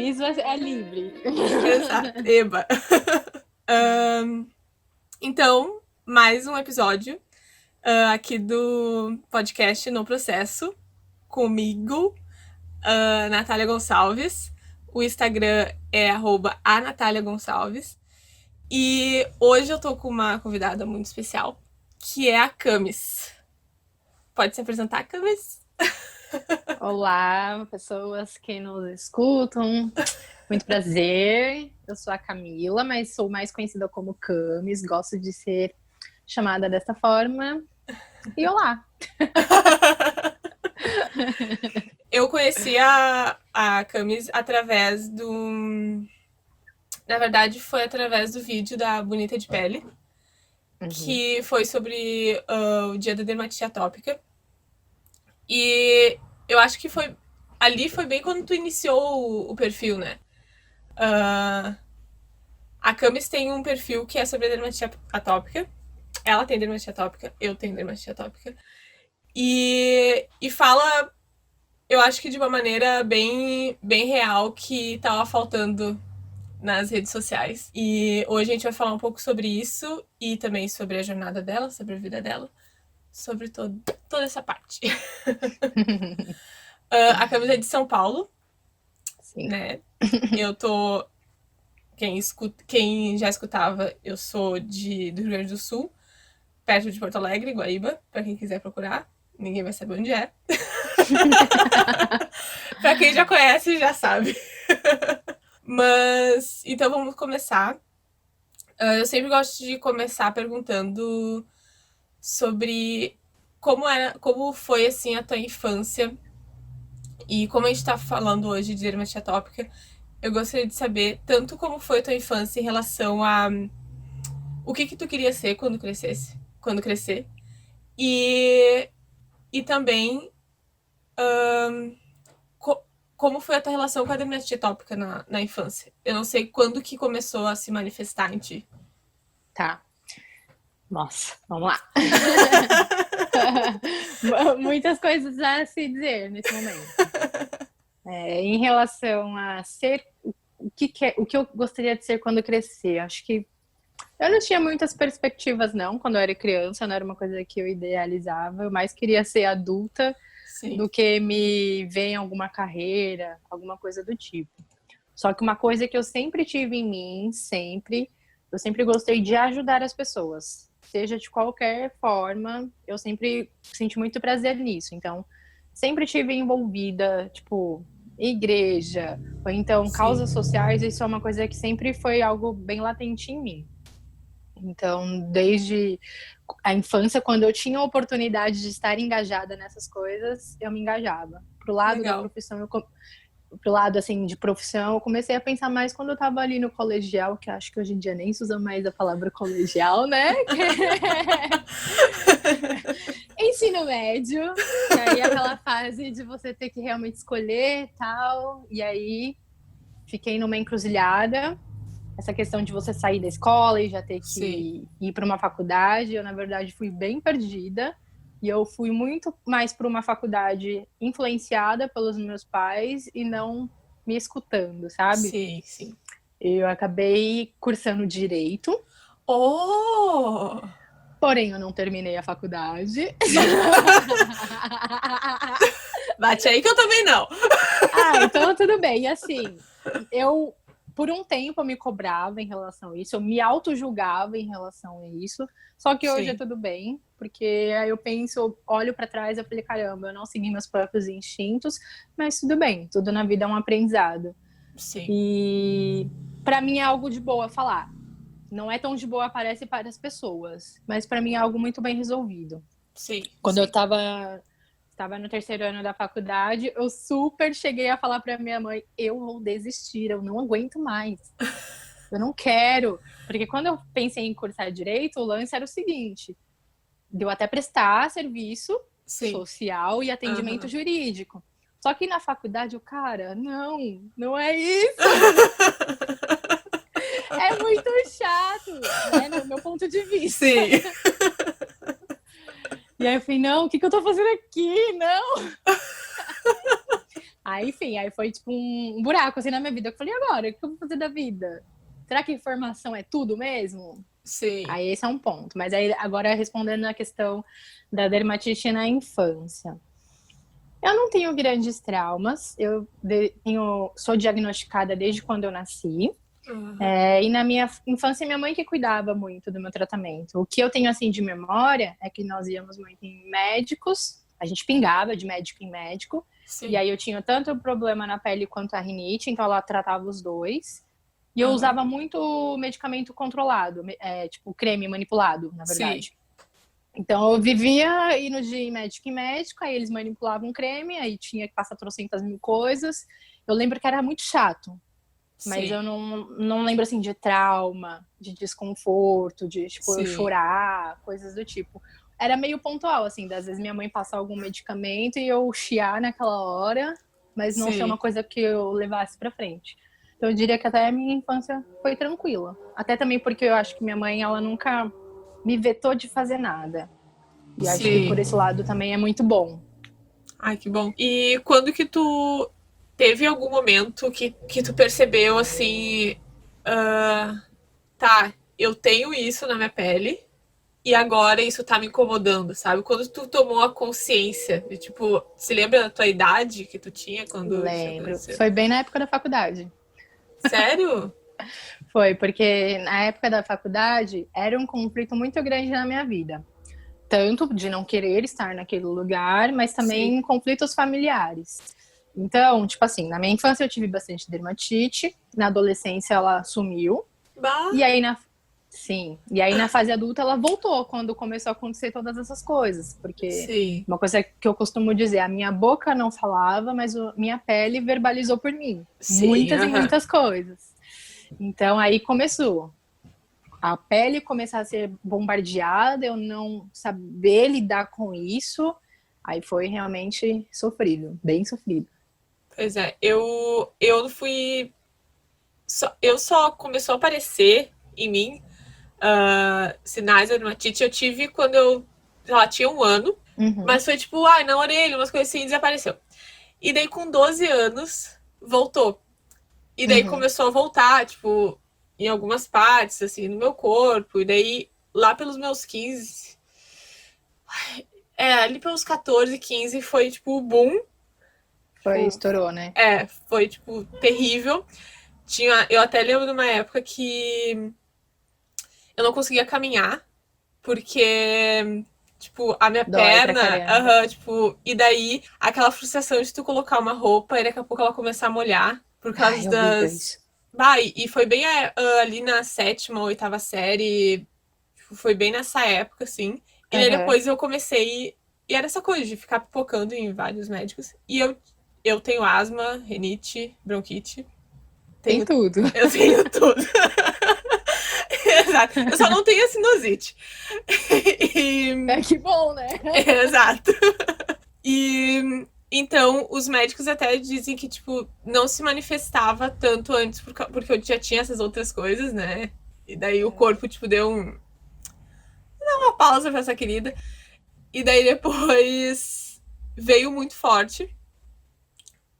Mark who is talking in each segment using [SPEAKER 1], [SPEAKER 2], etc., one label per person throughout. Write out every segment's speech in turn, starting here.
[SPEAKER 1] aviso é livre.
[SPEAKER 2] Exato. Eba. Então, mais um episódio aqui do podcast No Processo, comigo, Natália Gonçalves. O Instagram é @anatáliagonçalves. E hoje eu tô com uma convidada muito especial, que é a Camis. Pode se apresentar, Camis?
[SPEAKER 1] Olá, pessoas que nos escutam. Muito prazer. Eu sou a Camila, mas sou mais conhecida como Camis. Gosto de ser chamada dessa forma. E olá!
[SPEAKER 2] Eu conheci a Camis através do... Na verdade, foi através do vídeo da Bonita de Pele, que foi sobre o dia da dermatite atópica. E eu acho que foi... Ali foi bem quando tu iniciou o perfil, né? A Camis tem um perfil que é sobre a dermatite atópica. Ela tem dermatite atópica, eu tenho dermatite atópica. E fala, eu acho que de uma maneira bem real, que tava faltando nas redes sociais. E hoje a gente vai falar um pouco sobre isso e também sobre a jornada dela, sobre a vida dela, sobre toda essa parte. A Camila é de São Paulo.
[SPEAKER 1] Sim.
[SPEAKER 2] Né? Eu tô... Quem já escutava, eu sou do Rio Grande do Sul, perto de Porto Alegre, Guaíba, pra quem quiser procurar. Ninguém vai saber onde é. Pra quem já conhece, já sabe. Mas, então vamos começar. Eu sempre gosto de começar perguntando sobre como foi, assim, a tua infância. E como a gente tá falando hoje de dermatite atópica, eu gostaria de saber tanto como foi a tua infância em relação a o que tu queria ser quando crescer. E também como foi a tua relação com a dermatite atópica na infância. Eu não sei quando que começou a se manifestar em ti.
[SPEAKER 1] Tá. Nossa, vamos lá. Muitas coisas a se dizer nesse momento. Em relação a ser o que eu gostaria de ser quando crescer, acho que eu não tinha muitas perspectivas, não. Quando eu era criança, não era uma coisa que eu idealizava. Eu mais queria ser adulta do que me ver em alguma carreira, alguma coisa do tipo. Só que uma coisa que eu sempre tive em mim, eu sempre gostei de ajudar as pessoas. Seja de qualquer forma, eu sempre senti muito prazer nisso. Então, sempre tive envolvida, tipo, igreja, ou então causas sociais. Isso é uma coisa que sempre foi algo bem latente em mim. Então, desde a infância, quando eu tinha a oportunidade de estar engajada nessas coisas, eu me engajava. Pro lado da profissão, pro lado, assim, de profissão, eu comecei a pensar mais quando eu tava ali no colegial, que acho que hoje em dia nem se usa mais a palavra colegial, né? Ensino médio, e aí aquela fase de você ter que realmente escolher e tal, e aí fiquei numa encruzilhada. Essa questão de você sair da escola e já ter que ir para uma faculdade, eu, na verdade, fui bem perdida. E eu fui muito mais para uma faculdade influenciada pelos meus pais e não me escutando, sabe?
[SPEAKER 2] Sim, sim.
[SPEAKER 1] Eu acabei cursando Direito.
[SPEAKER 2] Oh!
[SPEAKER 1] Porém, eu não terminei a faculdade.
[SPEAKER 2] Bate aí que eu também não.
[SPEAKER 1] Então tudo bem. E assim, por um tempo eu me cobrava em relação a isso, eu me auto-julgava em relação a isso, só que hoje é tudo bem, porque aí eu penso, olho para trás e falei, caramba, eu não segui meus próprios instintos, mas tudo bem, tudo na vida é um aprendizado.
[SPEAKER 2] Sim.
[SPEAKER 1] E para mim é algo de boa falar. Não é tão de boa, parece para as pessoas, mas para mim é algo muito bem resolvido.
[SPEAKER 2] Sim.
[SPEAKER 1] Quando eu estava no terceiro ano da faculdade, eu super cheguei a falar para minha mãe, eu vou desistir, eu não aguento mais. Eu não quero. Porque quando eu pensei em cursar Direito, o lance era o seguinte, de eu até prestar serviço social e atendimento jurídico. Só que na faculdade, cara, não é isso. É muito chato, né? No meu ponto de vista.
[SPEAKER 2] Sim.
[SPEAKER 1] E aí eu falei, não, o que eu tô fazendo aqui? Não! Aí, enfim, aí foi tipo um buraco assim na minha vida. Eu falei, agora, o que eu vou fazer da vida? Será que informação é tudo mesmo?
[SPEAKER 2] Sim.
[SPEAKER 1] Aí esse é um ponto. Mas aí agora respondendo a questão da dermatite na infância. Eu não tenho grandes traumas. Sou diagnosticada desde quando eu nasci.
[SPEAKER 2] Uhum.
[SPEAKER 1] E na minha infância, minha mãe que cuidava muito do meu tratamento. O que eu tenho, assim, de memória é que nós íamos muito em médicos, a gente pingava de médico em médico, e
[SPEAKER 2] Sim.
[SPEAKER 1] aí eu tinha tanto problema na pele quanto a rinite, então ela tratava os dois. E eu
[SPEAKER 2] Uhum.
[SPEAKER 1] usava muito medicamento controlado, tipo creme manipulado, na
[SPEAKER 2] Sim.
[SPEAKER 1] verdade. Então eu vivia indo de médico em médico, aí eles manipulavam creme, aí tinha que passar trocentas mil coisas. Eu lembro que era muito chato, mas
[SPEAKER 2] Sim.
[SPEAKER 1] eu não lembro, assim, de trauma, de desconforto, de, tipo, eu
[SPEAKER 2] Sim.
[SPEAKER 1] chorar, coisas do tipo. Era meio pontual, assim, das vezes minha mãe passar algum medicamento e eu chiar naquela hora, mas não ser uma
[SPEAKER 2] Sim.
[SPEAKER 1] coisa que eu levasse pra frente. Então eu diria que até a minha infância foi tranquila. Até também porque eu acho que minha mãe, ela nunca me vetou de fazer nada. E acho que por
[SPEAKER 2] Sim.
[SPEAKER 1] esse lado também é muito bom.
[SPEAKER 2] Ai, que bom. E quando que tu teve algum momento que tu percebeu assim, ah, tá, eu tenho isso na minha pele e agora isso tá me incomodando, sabe? Quando tu tomou a consciência de, tipo, se lembra da tua idade que tu tinha quando isso
[SPEAKER 1] Lembro.
[SPEAKER 2] aconteceu?
[SPEAKER 1] Foi bem na época da faculdade.
[SPEAKER 2] Sério?
[SPEAKER 1] Foi, porque na época da faculdade era um conflito muito grande na minha vida. Tanto de não querer estar naquele lugar, mas
[SPEAKER 2] Sim.
[SPEAKER 1] também conflitos familiares. Então, tipo assim, na minha infância eu tive bastante dermatite, na adolescência ela sumiu,
[SPEAKER 2] Bah.
[SPEAKER 1] e aí sim, e aí na fase adulta ela voltou quando começou a acontecer todas essas coisas, porque
[SPEAKER 2] Sim.
[SPEAKER 1] uma coisa que eu costumo dizer, a minha boca não falava, mas minha pele verbalizou por mim,
[SPEAKER 2] Sim,
[SPEAKER 1] muitas e
[SPEAKER 2] aham.
[SPEAKER 1] muitas coisas. Então aí começou a pele começar a ser bombardeada, eu não saber lidar com isso, aí foi realmente sofrido, bem sofrido.
[SPEAKER 2] Pois é, eu fui. Eu só começou a aparecer em mim sinais da dermatite. Eu tive quando eu já tinha um ano,
[SPEAKER 1] Uhum,
[SPEAKER 2] mas foi tipo, ai, na orelha, umas coisas assim, desapareceu. E daí com 12 anos, voltou. E daí
[SPEAKER 1] uhum.
[SPEAKER 2] começou a voltar, tipo, em algumas partes, assim, no meu corpo. E daí, lá pelos meus 15, ali pelos 14, 15, foi, tipo, o boom.
[SPEAKER 1] Foi,
[SPEAKER 2] Tipo,
[SPEAKER 1] estourou, né?
[SPEAKER 2] foi, tipo, terrível. Eu até lembro de uma época que eu não conseguia caminhar, porque, tipo, a minha
[SPEAKER 1] Dói pra
[SPEAKER 2] perna,
[SPEAKER 1] caramba.
[SPEAKER 2] tipo, e daí aquela frustração de tu colocar uma roupa e daqui a pouco ela começar a molhar por causa
[SPEAKER 1] Ai, é horrível
[SPEAKER 2] das.
[SPEAKER 1] isso.
[SPEAKER 2] E foi bem ali na sétima, oitava série, tipo, foi bem nessa época, assim. E daí
[SPEAKER 1] Uhum.
[SPEAKER 2] depois eu comecei. E era essa coisa de ficar pipocando em vários médicos. E eu tenho asma, rinite, bronquite.
[SPEAKER 1] Tem
[SPEAKER 2] Tenho,
[SPEAKER 1] tudo.
[SPEAKER 2] eu tenho tudo. Exato. Eu só não tenho a sinusite.
[SPEAKER 1] É
[SPEAKER 2] E,
[SPEAKER 1] que bom, né?
[SPEAKER 2] exato. E então os médicos até dizem que, tipo, não se manifestava tanto antes porque eu já tinha essas outras coisas, né? E daí o corpo, tipo, deu uma pausa pra essa querida. E daí depois veio muito forte.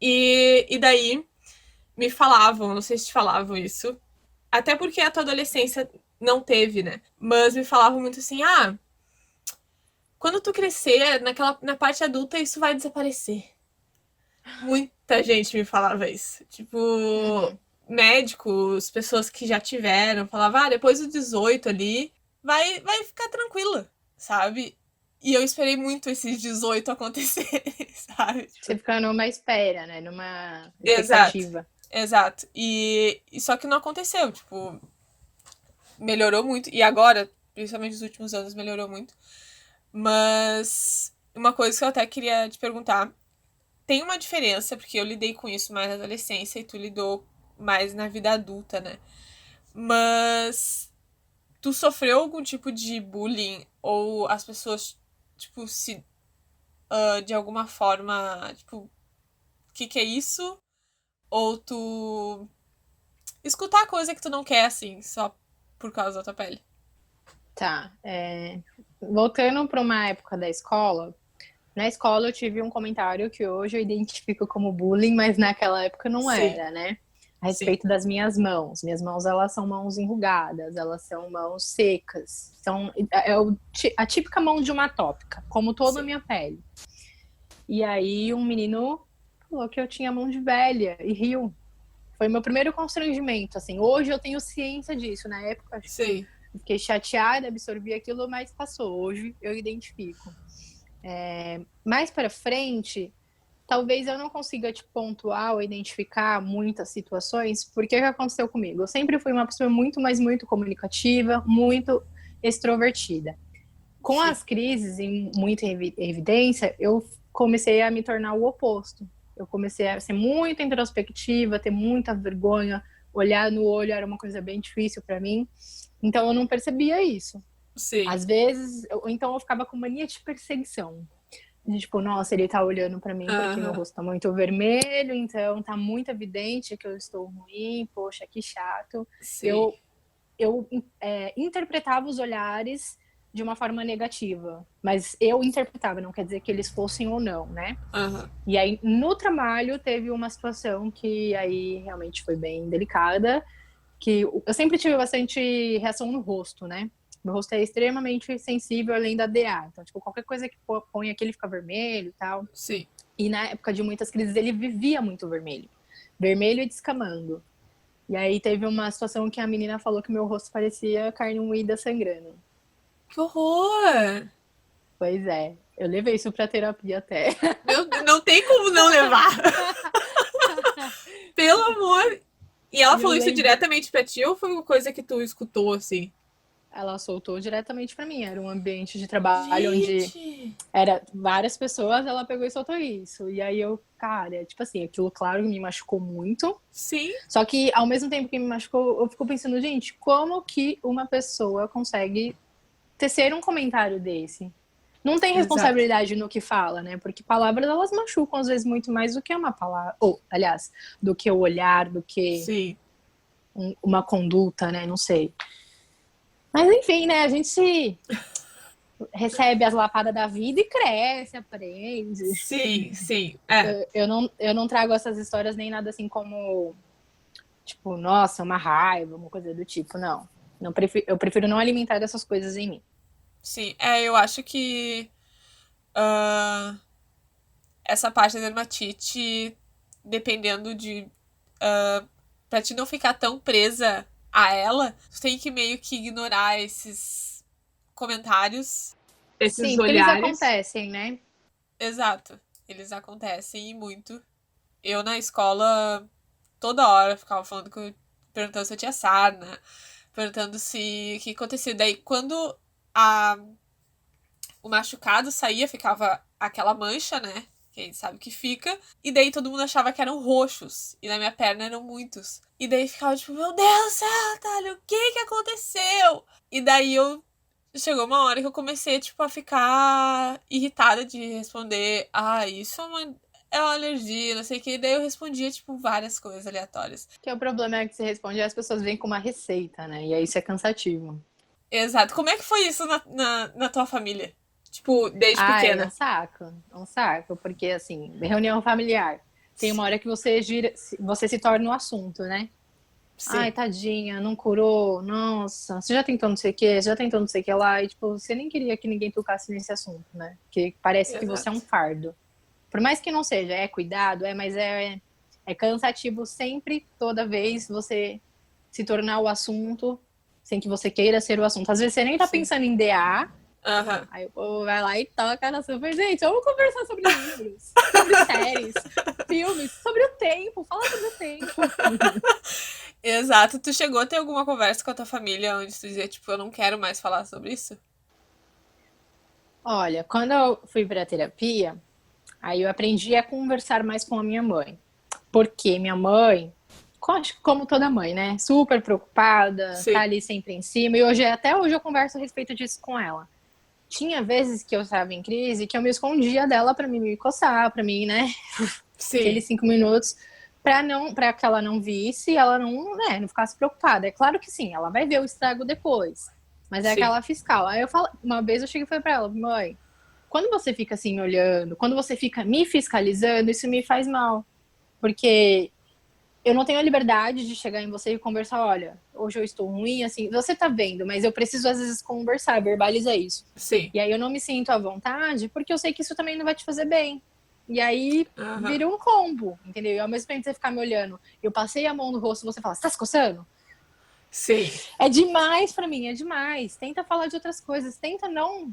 [SPEAKER 2] E daí me falavam, não sei se te falavam isso. Até porque a tua adolescência não teve, né? Mas me falavam muito assim: ah, quando tu crescer, na parte adulta, isso vai desaparecer. Muita gente me falava isso. Tipo,
[SPEAKER 1] Uhum.
[SPEAKER 2] médicos, pessoas que já tiveram, falavam, depois dos 18 ali, vai ficar tranquila, sabe? E eu esperei muito esses 18 acontecerem, sabe? Tipo,
[SPEAKER 1] Você fica numa espera, né? Numa
[SPEAKER 2] exato,
[SPEAKER 1] expectativa.
[SPEAKER 2] exato. E só que não aconteceu, tipo, melhorou muito. E agora, principalmente nos últimos anos, melhorou muito. Mas uma coisa que eu até queria te perguntar. Tem uma diferença, porque eu lidei com isso mais na adolescência e tu lidou mais na vida adulta, né? Mas tu sofreu algum tipo de bullying ou as pessoas, tipo, se de alguma forma, tipo, o que é isso? Ou tu escutar coisa que tu não quer, assim, só por causa da tua pele?
[SPEAKER 1] Tá. Voltando para uma época da escola, Na escola eu tive um comentário que hoje eu identifico como bullying, mas naquela época não
[SPEAKER 2] Sim,
[SPEAKER 1] era, né? A
[SPEAKER 2] sim,
[SPEAKER 1] respeito das minhas mãos. Minhas mãos, elas são mãos enrugadas, elas são mãos secas. São, a típica mão de uma tópica, como toda a
[SPEAKER 2] sim.
[SPEAKER 1] minha pele. E aí um menino falou que eu tinha mão de velha e riu. Foi meu primeiro constrangimento, assim. Hoje eu tenho ciência disso. Na época, acho que eu
[SPEAKER 2] Sim,
[SPEAKER 1] fiquei chateada, absorvi aquilo, mas passou. Hoje eu identifico. Mais para frente, talvez eu não consiga te pontuar ou identificar muitas situações, porque o que aconteceu comigo? Eu sempre fui uma pessoa muito, mas muito comunicativa, muito extrovertida. Com
[SPEAKER 2] sim.
[SPEAKER 1] as crises em muita evidência, eu comecei a me tornar o oposto. Eu comecei a ser muito introspectiva, ter muita vergonha, olhar no olho era uma coisa bem difícil para mim. Então eu não percebia isso.
[SPEAKER 2] Sim.
[SPEAKER 1] Às vezes, então eu ficava com mania de perseguição. De, tipo, nossa, ele tá olhando para mim porque meu
[SPEAKER 2] Aham.
[SPEAKER 1] rosto tá muito vermelho, então tá muito evidente que eu estou ruim, poxa, que chato.
[SPEAKER 2] Sim.
[SPEAKER 1] Eu, eu interpretava os olhares de uma forma negativa, mas eu interpretava, não quer dizer que eles fossem ou não, né?
[SPEAKER 2] Aham.
[SPEAKER 1] E aí, no trabalho, teve uma situação que aí realmente foi bem delicada, que eu sempre tive bastante reação no rosto, né? Meu rosto é extremamente sensível além da DA. Então, tipo, qualquer coisa que põe aqui, ele fica vermelho e tal.
[SPEAKER 2] Sim.
[SPEAKER 1] E na época de muitas crises, ele vivia muito vermelho. Vermelho e descamando. E aí teve uma situação que a menina falou que meu rosto parecia carne moída sangrando.
[SPEAKER 2] Que horror!
[SPEAKER 1] Pois é, eu levei isso pra terapia até.
[SPEAKER 2] Meu Deus, não tem como não levar. Pelo amor. E ela
[SPEAKER 1] E eu
[SPEAKER 2] falou isso
[SPEAKER 1] lembro,
[SPEAKER 2] diretamente pra ti ou foi uma coisa que tu escutou assim?
[SPEAKER 1] ela soltou diretamente pra mim. Era um ambiente de trabalho onde
[SPEAKER 2] Gente!
[SPEAKER 1] era várias pessoas, ela pegou e soltou isso. E aí eu, cara, tipo assim, aquilo, claro, me machucou muito.
[SPEAKER 2] Sim,
[SPEAKER 1] Só que, ao mesmo tempo que me machucou, eu fico pensando, gente, como que uma pessoa consegue tecer um comentário desse? Não tem
[SPEAKER 2] exato.
[SPEAKER 1] responsabilidade no que fala, né? Porque palavras, elas machucam, às vezes, muito mais do que uma palavra. Ou, aliás, do que o olhar, do que
[SPEAKER 2] Sim,
[SPEAKER 1] uma conduta, né? Não sei. Mas, enfim, né? A gente se recebe as lapadas da vida e cresce, aprende.
[SPEAKER 2] sim, sim. É,
[SPEAKER 1] Eu não trago essas histórias nem nada assim como, tipo, nossa, uma raiva, uma coisa do tipo, não. Eu prefiro não alimentar essas coisas em mim.
[SPEAKER 2] sim. É, eu acho que ah, essa parte da dermatite, dependendo de. Pra ti não ficar tão presa a ela, tu tem que meio que ignorar esses comentários, esses
[SPEAKER 1] Sim, porque eles
[SPEAKER 2] olhares.
[SPEAKER 1] acontecem, né?
[SPEAKER 2] Exato. Eles acontecem e muito. Eu na escola, toda hora, ficava falando perguntando se eu tinha sarna, perguntando se o que acontecia. Daí, quando a, o machucado saía, ficava aquela mancha, né? Quem sabe que fica. E daí todo mundo achava que eram roxos. E na minha perna eram muitos. E daí ficava tipo, meu Deus do céu, Natália, o que aconteceu? E daí eu. Chegou uma hora que eu comecei, tipo, a ficar irritada de responder. Ah, isso é uma alergia, não sei o que. E daí eu respondia, tipo, várias coisas aleatórias.
[SPEAKER 1] Que o problema é que você responde e as pessoas vêm com uma receita, né? E aí isso é cansativo.
[SPEAKER 2] Exato. Como é que foi isso na tua família? Tipo, desde
[SPEAKER 1] Ah, é um
[SPEAKER 2] pequena?
[SPEAKER 1] saco. É um saco, porque assim, reunião familiar. Tem uma hora que você gira, você se torna um assunto, né? Ai,
[SPEAKER 2] Sim,
[SPEAKER 1] tadinha, não curou. Nossa, você já tentou não sei o que, já tentou não sei o que lá. E, tipo, você nem queria que ninguém tocasse nesse assunto, né? Porque parece que você é um
[SPEAKER 2] exato.
[SPEAKER 1] fardo. Por mais que não seja, é cuidado, mas é cansativo sempre, toda vez, você se tornar o assunto sem que você queira ser o assunto. Às vezes você nem tá
[SPEAKER 2] Sim.
[SPEAKER 1] pensando em DA,
[SPEAKER 2] Aham.
[SPEAKER 1] aí o povo vai lá e toca na super. Gente, vamos conversar sobre livros, sobre séries, filmes, sobre o tempo, fala sobre o tempo.
[SPEAKER 2] Exato. Tu chegou a ter alguma conversa com a tua família onde tu dizia, tipo, eu não quero mais falar sobre isso?
[SPEAKER 1] Olha, quando eu fui para terapia, aí eu aprendi a conversar mais com a minha mãe. Porque minha mãe, acho que como toda mãe, né? Super preocupada, tá
[SPEAKER 2] Sim.
[SPEAKER 1] ali sempre em cima. E hoje, até hoje eu converso a respeito disso com ela. Tinha vezes que eu estava em crise que eu me escondia dela para me coçar, para mim, né?
[SPEAKER 2] Sim.
[SPEAKER 1] Aqueles 5 minutos para que ela não visse e ela não, né, não ficasse preocupada. É claro que sim, ela vai ver o estrago depois. Mas é
[SPEAKER 2] Sim.
[SPEAKER 1] aquela fiscal. Aí eu falo, uma vez eu cheguei e falei para ela, mãe, quando você fica assim me olhando, quando você fica me fiscalizando, isso me faz mal. Porque eu não tenho a liberdade de chegar em você e conversar, olha, hoje eu estou ruim, assim, você tá vendo, mas eu preciso às vezes conversar, verbalizar isso.
[SPEAKER 2] Sim.
[SPEAKER 1] E aí eu não me sinto à vontade, porque eu sei que isso também não vai te fazer bem. E aí
[SPEAKER 2] Aham.
[SPEAKER 1] vira um combo, entendeu? E ao mesmo tempo que você ficar me olhando, eu passei a mão no rosto, você fala, você tá se coçando?
[SPEAKER 2] Sim.
[SPEAKER 1] É demais pra mim, é demais. Tenta falar de outras coisas, tenta não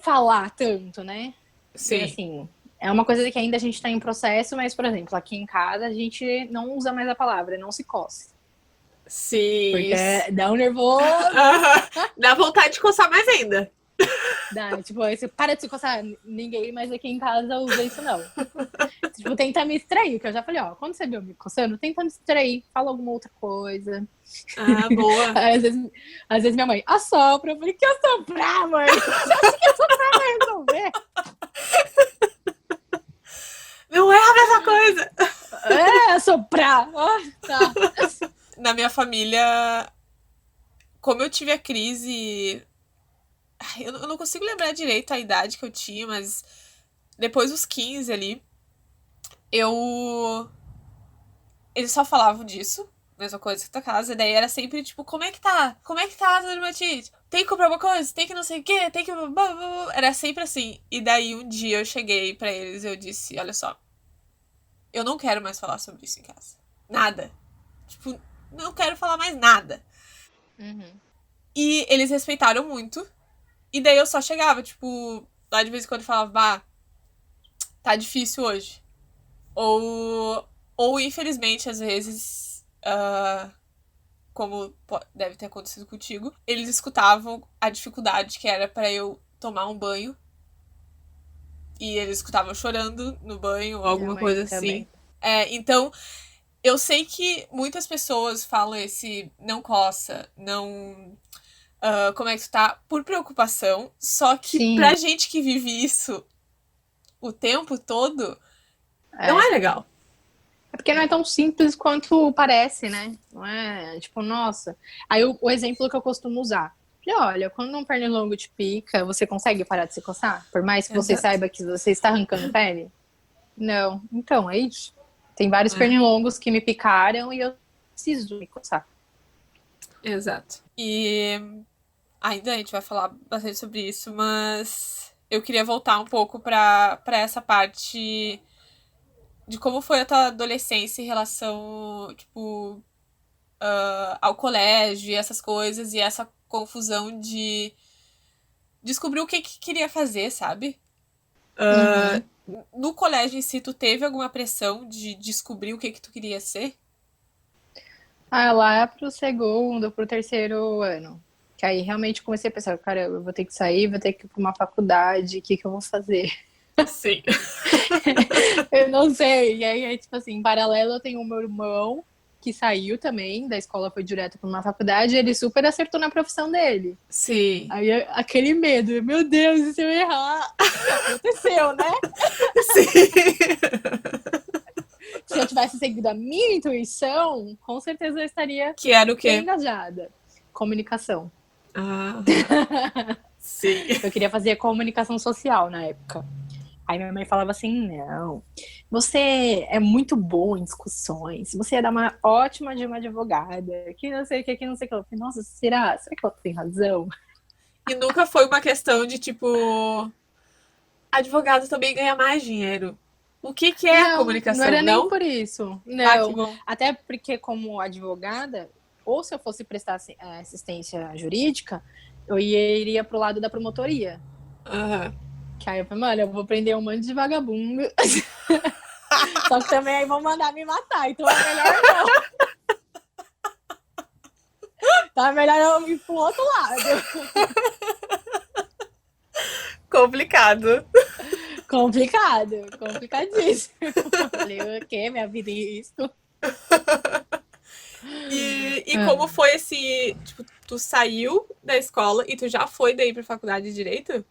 [SPEAKER 1] falar tanto, né? E
[SPEAKER 2] Sim.
[SPEAKER 1] assim, é uma coisa que ainda a gente tá em processo, mas, por exemplo, aqui em casa a gente não usa mais a palavra, não se coce.
[SPEAKER 2] Sim.
[SPEAKER 1] Porque dá um nervoso,
[SPEAKER 2] Aham. Dá vontade de coçar mais ainda.
[SPEAKER 1] dá, tipo, aí você para de se coçar, ninguém mais aqui em casa usa isso não. Tipo, tenta me distrair, que eu já falei, ó, quando você viu me coçando, tenta me distrair, fala alguma outra coisa.
[SPEAKER 2] Ah, boa.
[SPEAKER 1] Aí, às vezes minha mãe, assopra, eu falei, que assoprar, mãe? Você acha que assoprar vai resolver?
[SPEAKER 2] Não é a mesma coisa.
[SPEAKER 1] É, assoprar, ó, tá.
[SPEAKER 2] Na minha família, como eu tive a crise. Eu não consigo lembrar direito a idade que eu tinha, mas depois dos 15 ali, eu. Eles só falavam disso, mesma coisa que tua casa, e daí era sempre tipo, como é que tá? Como é que tá a dermatite? Tem que comprar uma coisa? Tem que não sei o quê? Tem que. Era sempre assim. E daí um dia eu cheguei pra eles e eu disse: olha só, eu não quero mais falar sobre isso em casa. Nada. Tipo, não quero falar mais nada.
[SPEAKER 1] Uhum.
[SPEAKER 2] E eles respeitaram muito. E daí eu só chegava, tipo, lá de vez em quando falava, bah, tá difícil hoje. Ou infelizmente, às vezes, como deve ter acontecido contigo, eles escutavam a dificuldade que era pra eu tomar um banho. E eles escutavam chorando no banho, ou
[SPEAKER 1] Minha
[SPEAKER 2] alguma
[SPEAKER 1] mãe
[SPEAKER 2] coisa assim.
[SPEAKER 1] também.
[SPEAKER 2] Então, eu sei que muitas pessoas falam esse não coça, não. Como é que tu tá? Por preocupação. Só que
[SPEAKER 1] Sim,
[SPEAKER 2] pra gente que vive isso o tempo todo, não
[SPEAKER 1] é.
[SPEAKER 2] é legal.
[SPEAKER 1] É porque não é tão simples quanto parece, né? Não é tipo, nossa. Aí o exemplo que eu costumo usar. Olha, quando um pernilongo te pica, você consegue parar de se coçar? Por mais que você
[SPEAKER 2] Exato.
[SPEAKER 1] saiba que você está arrancando pele? Não. Então, é isso. Tem vários
[SPEAKER 2] É,
[SPEAKER 1] pernilongos que me picaram e eu preciso me coçar.
[SPEAKER 2] exato. E ainda a gente vai falar bastante sobre isso, mas eu queria voltar um pouco pra essa parte de como foi a tua adolescência em relação, tipo, ao colégio e essas coisas, e essa confusão de descobrir o que queria fazer, sabe?
[SPEAKER 1] Uhum.
[SPEAKER 2] No colégio em si, tu teve alguma pressão de descobrir o que tu queria ser?
[SPEAKER 1] Ah, lá pro segundo, pro terceiro ano. Que aí realmente comecei a pensar, caramba, eu vou ter que sair, vou ter que ir pra uma faculdade, o que que eu vou fazer?
[SPEAKER 2] Sim.
[SPEAKER 1] Eu não sei. E aí, tipo assim, em paralelo, eu tenho o meu irmão, que saiu também da escola, foi direto para uma faculdade, e ele super acertou na profissão dele.
[SPEAKER 2] Sim.
[SPEAKER 1] Aí, aquele medo, meu Deus, e se eu errar? E aconteceu, né?
[SPEAKER 2] Sim.
[SPEAKER 1] Se eu tivesse seguido a minha intuição, com certeza eu estaria
[SPEAKER 2] Que era o
[SPEAKER 1] bem
[SPEAKER 2] quê?
[SPEAKER 1] engajada. Comunicação.
[SPEAKER 2] Ah, sim.
[SPEAKER 1] Eu queria fazer comunicação social na época. Aí minha mãe falava assim: não, você é muito bom em discussões, você ia dar uma ótima de uma advogada, que não sei o que, que não sei o que. Eu falei, nossa, será? Será que ela tem razão?
[SPEAKER 2] E nunca foi uma questão de tipo, advogado também ganha mais dinheiro. O que é a
[SPEAKER 1] Não, não
[SPEAKER 2] comunicação?
[SPEAKER 1] era nem
[SPEAKER 2] Não?
[SPEAKER 1] por isso.
[SPEAKER 2] Ah, que
[SPEAKER 1] Não.
[SPEAKER 2] bom.
[SPEAKER 1] Até porque, como advogada, ou se eu fosse prestar assistência jurídica, eu iria pro lado da promotoria.
[SPEAKER 2] Aham.
[SPEAKER 1] Que aí eu falei, mano, eu vou prender um monte de vagabundo. Só que também aí vão mandar me matar, então é melhor não. Então é melhor eu ir pro outro lado.
[SPEAKER 2] Complicado.
[SPEAKER 1] Complicado, complicadíssimo. Falei, o quê? Minha vida é isso?
[SPEAKER 2] E como foi esse. Tipo, tu saiu da escola e tu já foi daí pra faculdade de Direito?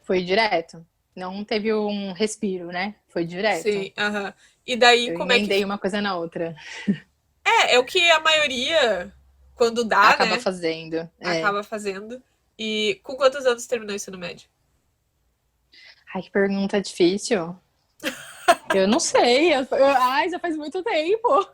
[SPEAKER 1] Foi direto. Não teve um respiro, né? Foi direto.
[SPEAKER 2] Sim, aham. E daí,
[SPEAKER 1] Eu
[SPEAKER 2] como é que.
[SPEAKER 1] emendei uma coisa na outra.
[SPEAKER 2] É o que a maioria, quando dá,
[SPEAKER 1] Acaba
[SPEAKER 2] né,
[SPEAKER 1] fazendo. É.
[SPEAKER 2] acaba fazendo. E com quantos anos terminou o ensino médio?
[SPEAKER 1] Ai, que pergunta difícil. Eu não sei. Ai, já faz muito tempo.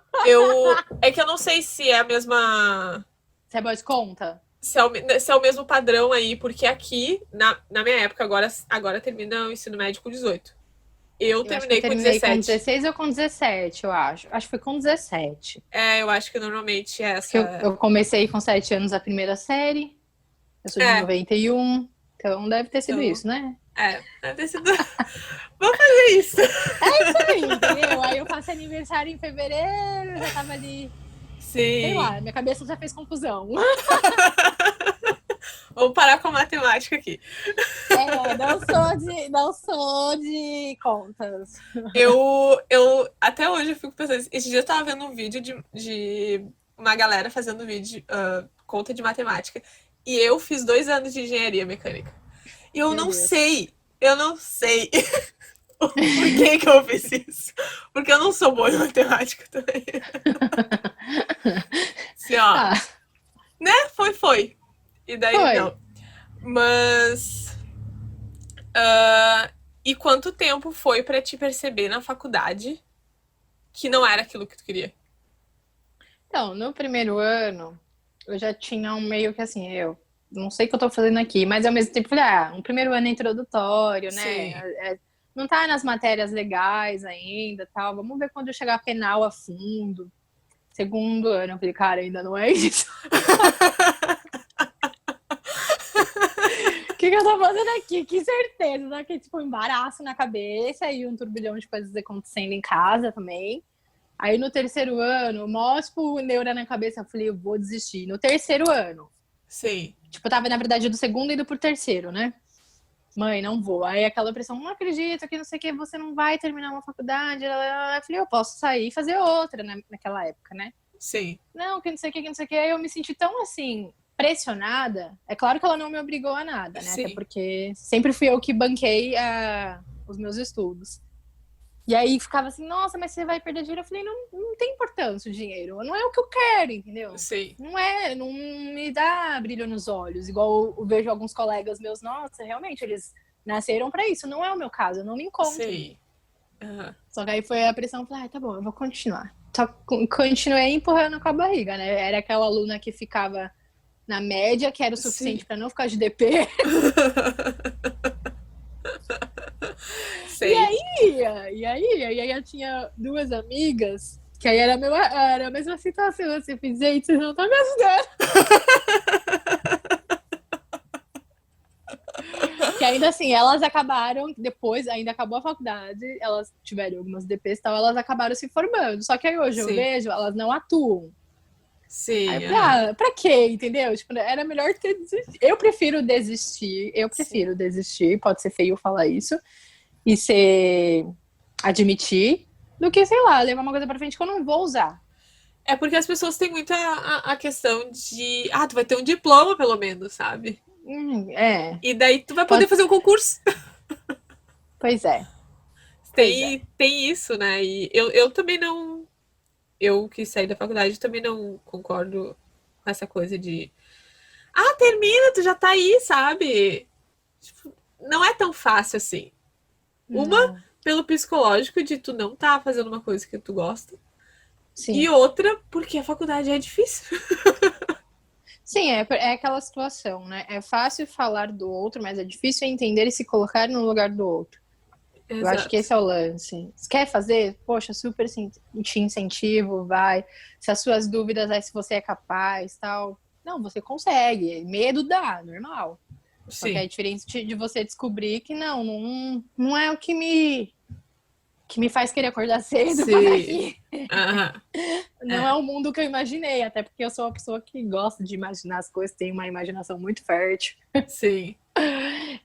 [SPEAKER 2] É que eu não sei se é a mesma.
[SPEAKER 1] Você é boa de conta?
[SPEAKER 2] Se é o mesmo padrão aí, porque aqui, na minha época, agora termina o ensino médio com 18. Eu
[SPEAKER 1] Eu acho que eu
[SPEAKER 2] terminei com
[SPEAKER 1] terminei com
[SPEAKER 2] 17.
[SPEAKER 1] 16 ou com 17, eu acho. Acho que foi com 17.
[SPEAKER 2] É, eu acho que normalmente é
[SPEAKER 1] Porque eu,
[SPEAKER 2] essa.
[SPEAKER 1] eu comecei com 7 anos a primeira série. Eu sou de
[SPEAKER 2] É,
[SPEAKER 1] 91. Então deve ter sido
[SPEAKER 2] então.
[SPEAKER 1] isso, né?
[SPEAKER 2] Deve ter sido. Vamos fazer isso.
[SPEAKER 1] É isso aí, entendeu? Aí eu faço aniversário em fevereiro, já tava ali. Sei
[SPEAKER 2] Sim.
[SPEAKER 1] lá, minha cabeça já fez confusão.
[SPEAKER 2] Vamos parar com a matemática aqui.
[SPEAKER 1] Não sou de contas.
[SPEAKER 2] Até hoje eu fico pensando. Esse dia eu tava vendo um vídeo de uma galera fazendo vídeo, conta de matemática. E eu fiz 2 anos de engenharia mecânica. E
[SPEAKER 1] Meu Deus.
[SPEAKER 2] eu não sei por que eu fiz isso. Porque eu não sou boa em matemática também. Assim, ó,
[SPEAKER 1] Tá,
[SPEAKER 2] né? Foi. E daí
[SPEAKER 1] foi.
[SPEAKER 2] não. Mas. ah, e quanto tempo foi pra te perceber na faculdade que não era aquilo que tu queria?
[SPEAKER 1] Então, no primeiro ano, eu já tinha um meio que assim, eu não sei o que eu tô fazendo aqui, mas ao mesmo tempo falei, um primeiro ano é introdutório, né?
[SPEAKER 2] Sim.
[SPEAKER 1] Não tá nas matérias legais ainda, tal. Vamos ver quando eu chegar a penal a fundo. Segundo ano, eu falei, cara, ainda não é isso. O que eu tô fazendo aqui? Que certeza, né? Que tipo, um embaraço na cabeça e um turbilhão de coisas acontecendo em casa também. Aí no terceiro ano, mó, tipo, neura na cabeça, eu falei, eu vou desistir. No terceiro ano,
[SPEAKER 2] Sim.
[SPEAKER 1] tipo, eu tava, na verdade, do segundo indo pro terceiro, né? Mãe, não vou. Aí aquela pressão, não acredito que não sei o que, você não vai terminar uma faculdade. Eu falei, eu posso sair e fazer outra naquela época, né?
[SPEAKER 2] Sim.
[SPEAKER 1] Não, que não sei o que, que não sei o que. Aí eu me senti tão assim, pressionada. É claro que ela não me obrigou a nada, né? Até
[SPEAKER 2] Sim.
[SPEAKER 1] porque sempre fui eu que banquei os meus estudos. E aí ficava assim, nossa, mas você vai perder dinheiro. Eu falei, não tem importância o dinheiro. Não é o que eu quero, entendeu?
[SPEAKER 2] Sim.
[SPEAKER 1] Não me dá brilho nos olhos. Igual eu vejo alguns colegas meus, nossa, realmente, eles nasceram pra isso. Não é o meu caso, eu não me encontro.
[SPEAKER 2] Sim. Aham.
[SPEAKER 1] Só que aí foi a pressão, eu falei, tá bom, eu vou continuar. Só continuei empurrando com a barriga, né? Era aquela aluna que ficava na média, que era o
[SPEAKER 2] Sim.
[SPEAKER 1] suficiente pra não ficar de DP. E
[SPEAKER 2] Sei.
[SPEAKER 1] aí e aí eu tinha duas amigas, que aí era a mesma situação, assim, eu fiz, gente, vocês não estão me ajudando. Que ainda assim, elas acabaram, depois, ainda acabou a faculdade, elas tiveram algumas DPs e tal, elas acabaram se formando. Só que aí hoje eu
[SPEAKER 2] Sim.
[SPEAKER 1] vejo, elas não atuam. Aí eu
[SPEAKER 2] Sim.
[SPEAKER 1] falei, pra quê? Entendeu? Tipo, era melhor ter desistido. Eu
[SPEAKER 2] Sim.
[SPEAKER 1] prefiro desistir, pode ser feio falar isso, e ser admitir, do que, sei lá, levar uma coisa pra frente que eu não vou usar.
[SPEAKER 2] É porque as pessoas têm muito a questão de. Ah, tu vai ter um diploma, pelo menos, sabe?
[SPEAKER 1] É,
[SPEAKER 2] E daí tu vai poder
[SPEAKER 1] pode,
[SPEAKER 2] fazer um concurso.
[SPEAKER 1] pois é, pois é.
[SPEAKER 2] Tem isso, né? E eu também não. Eu que saí da faculdade também não concordo com essa coisa de. Ah, termina, tu já tá aí, sabe? Tipo, não é tão fácil assim. Uma,
[SPEAKER 1] Não,
[SPEAKER 2] pelo psicológico de tu não tá fazendo uma coisa que tu gosta. E
[SPEAKER 1] sim.
[SPEAKER 2] outra, porque a faculdade é difícil.
[SPEAKER 1] Sim, é aquela situação, né? É fácil falar do outro, mas é difícil entender e se colocar no lugar do outro. Eu acho que
[SPEAKER 2] Exato.
[SPEAKER 1] esse é o lance. Se quer fazer, poxa, super te incentivo, vai. Se as suas dúvidas é se você é capaz, tal. Não, você consegue. Medo dá, normal. Só que é
[SPEAKER 2] Sim.
[SPEAKER 1] diferente de você descobrir que não é o que me faz querer acordar cedo para
[SPEAKER 2] Sim.
[SPEAKER 1] daqui.
[SPEAKER 2] Aham.
[SPEAKER 1] Não é
[SPEAKER 2] É.
[SPEAKER 1] o mundo que eu imaginei, até porque eu sou uma pessoa que gosta de imaginar as coisas, tenho uma imaginação muito fértil.
[SPEAKER 2] Sim.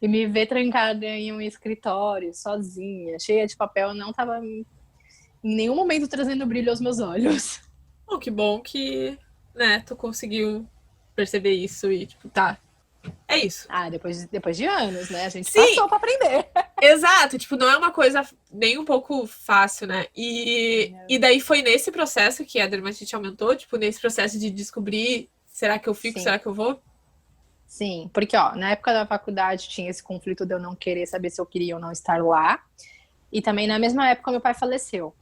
[SPEAKER 1] E me ver trancada em um escritório, sozinha, cheia de papel, não estava em nenhum momento trazendo brilho aos meus olhos.
[SPEAKER 2] Bom, que bom que, né, tu conseguiu perceber isso e, tipo, tá. É isso.
[SPEAKER 1] Depois de anos, né? A gente
[SPEAKER 2] Sim,
[SPEAKER 1] passou para aprender.
[SPEAKER 2] exato. Tipo, não é uma coisa nem um pouco fácil, né? E daí foi nesse processo que a dermatite aumentou, tipo, nesse processo de descobrir, será que eu fico,
[SPEAKER 1] Sim,
[SPEAKER 2] será que eu vou?
[SPEAKER 1] Sim, porque ó, na época da faculdade tinha esse conflito de eu não querer saber se eu queria ou não estar lá. E também na mesma época meu pai faleceu.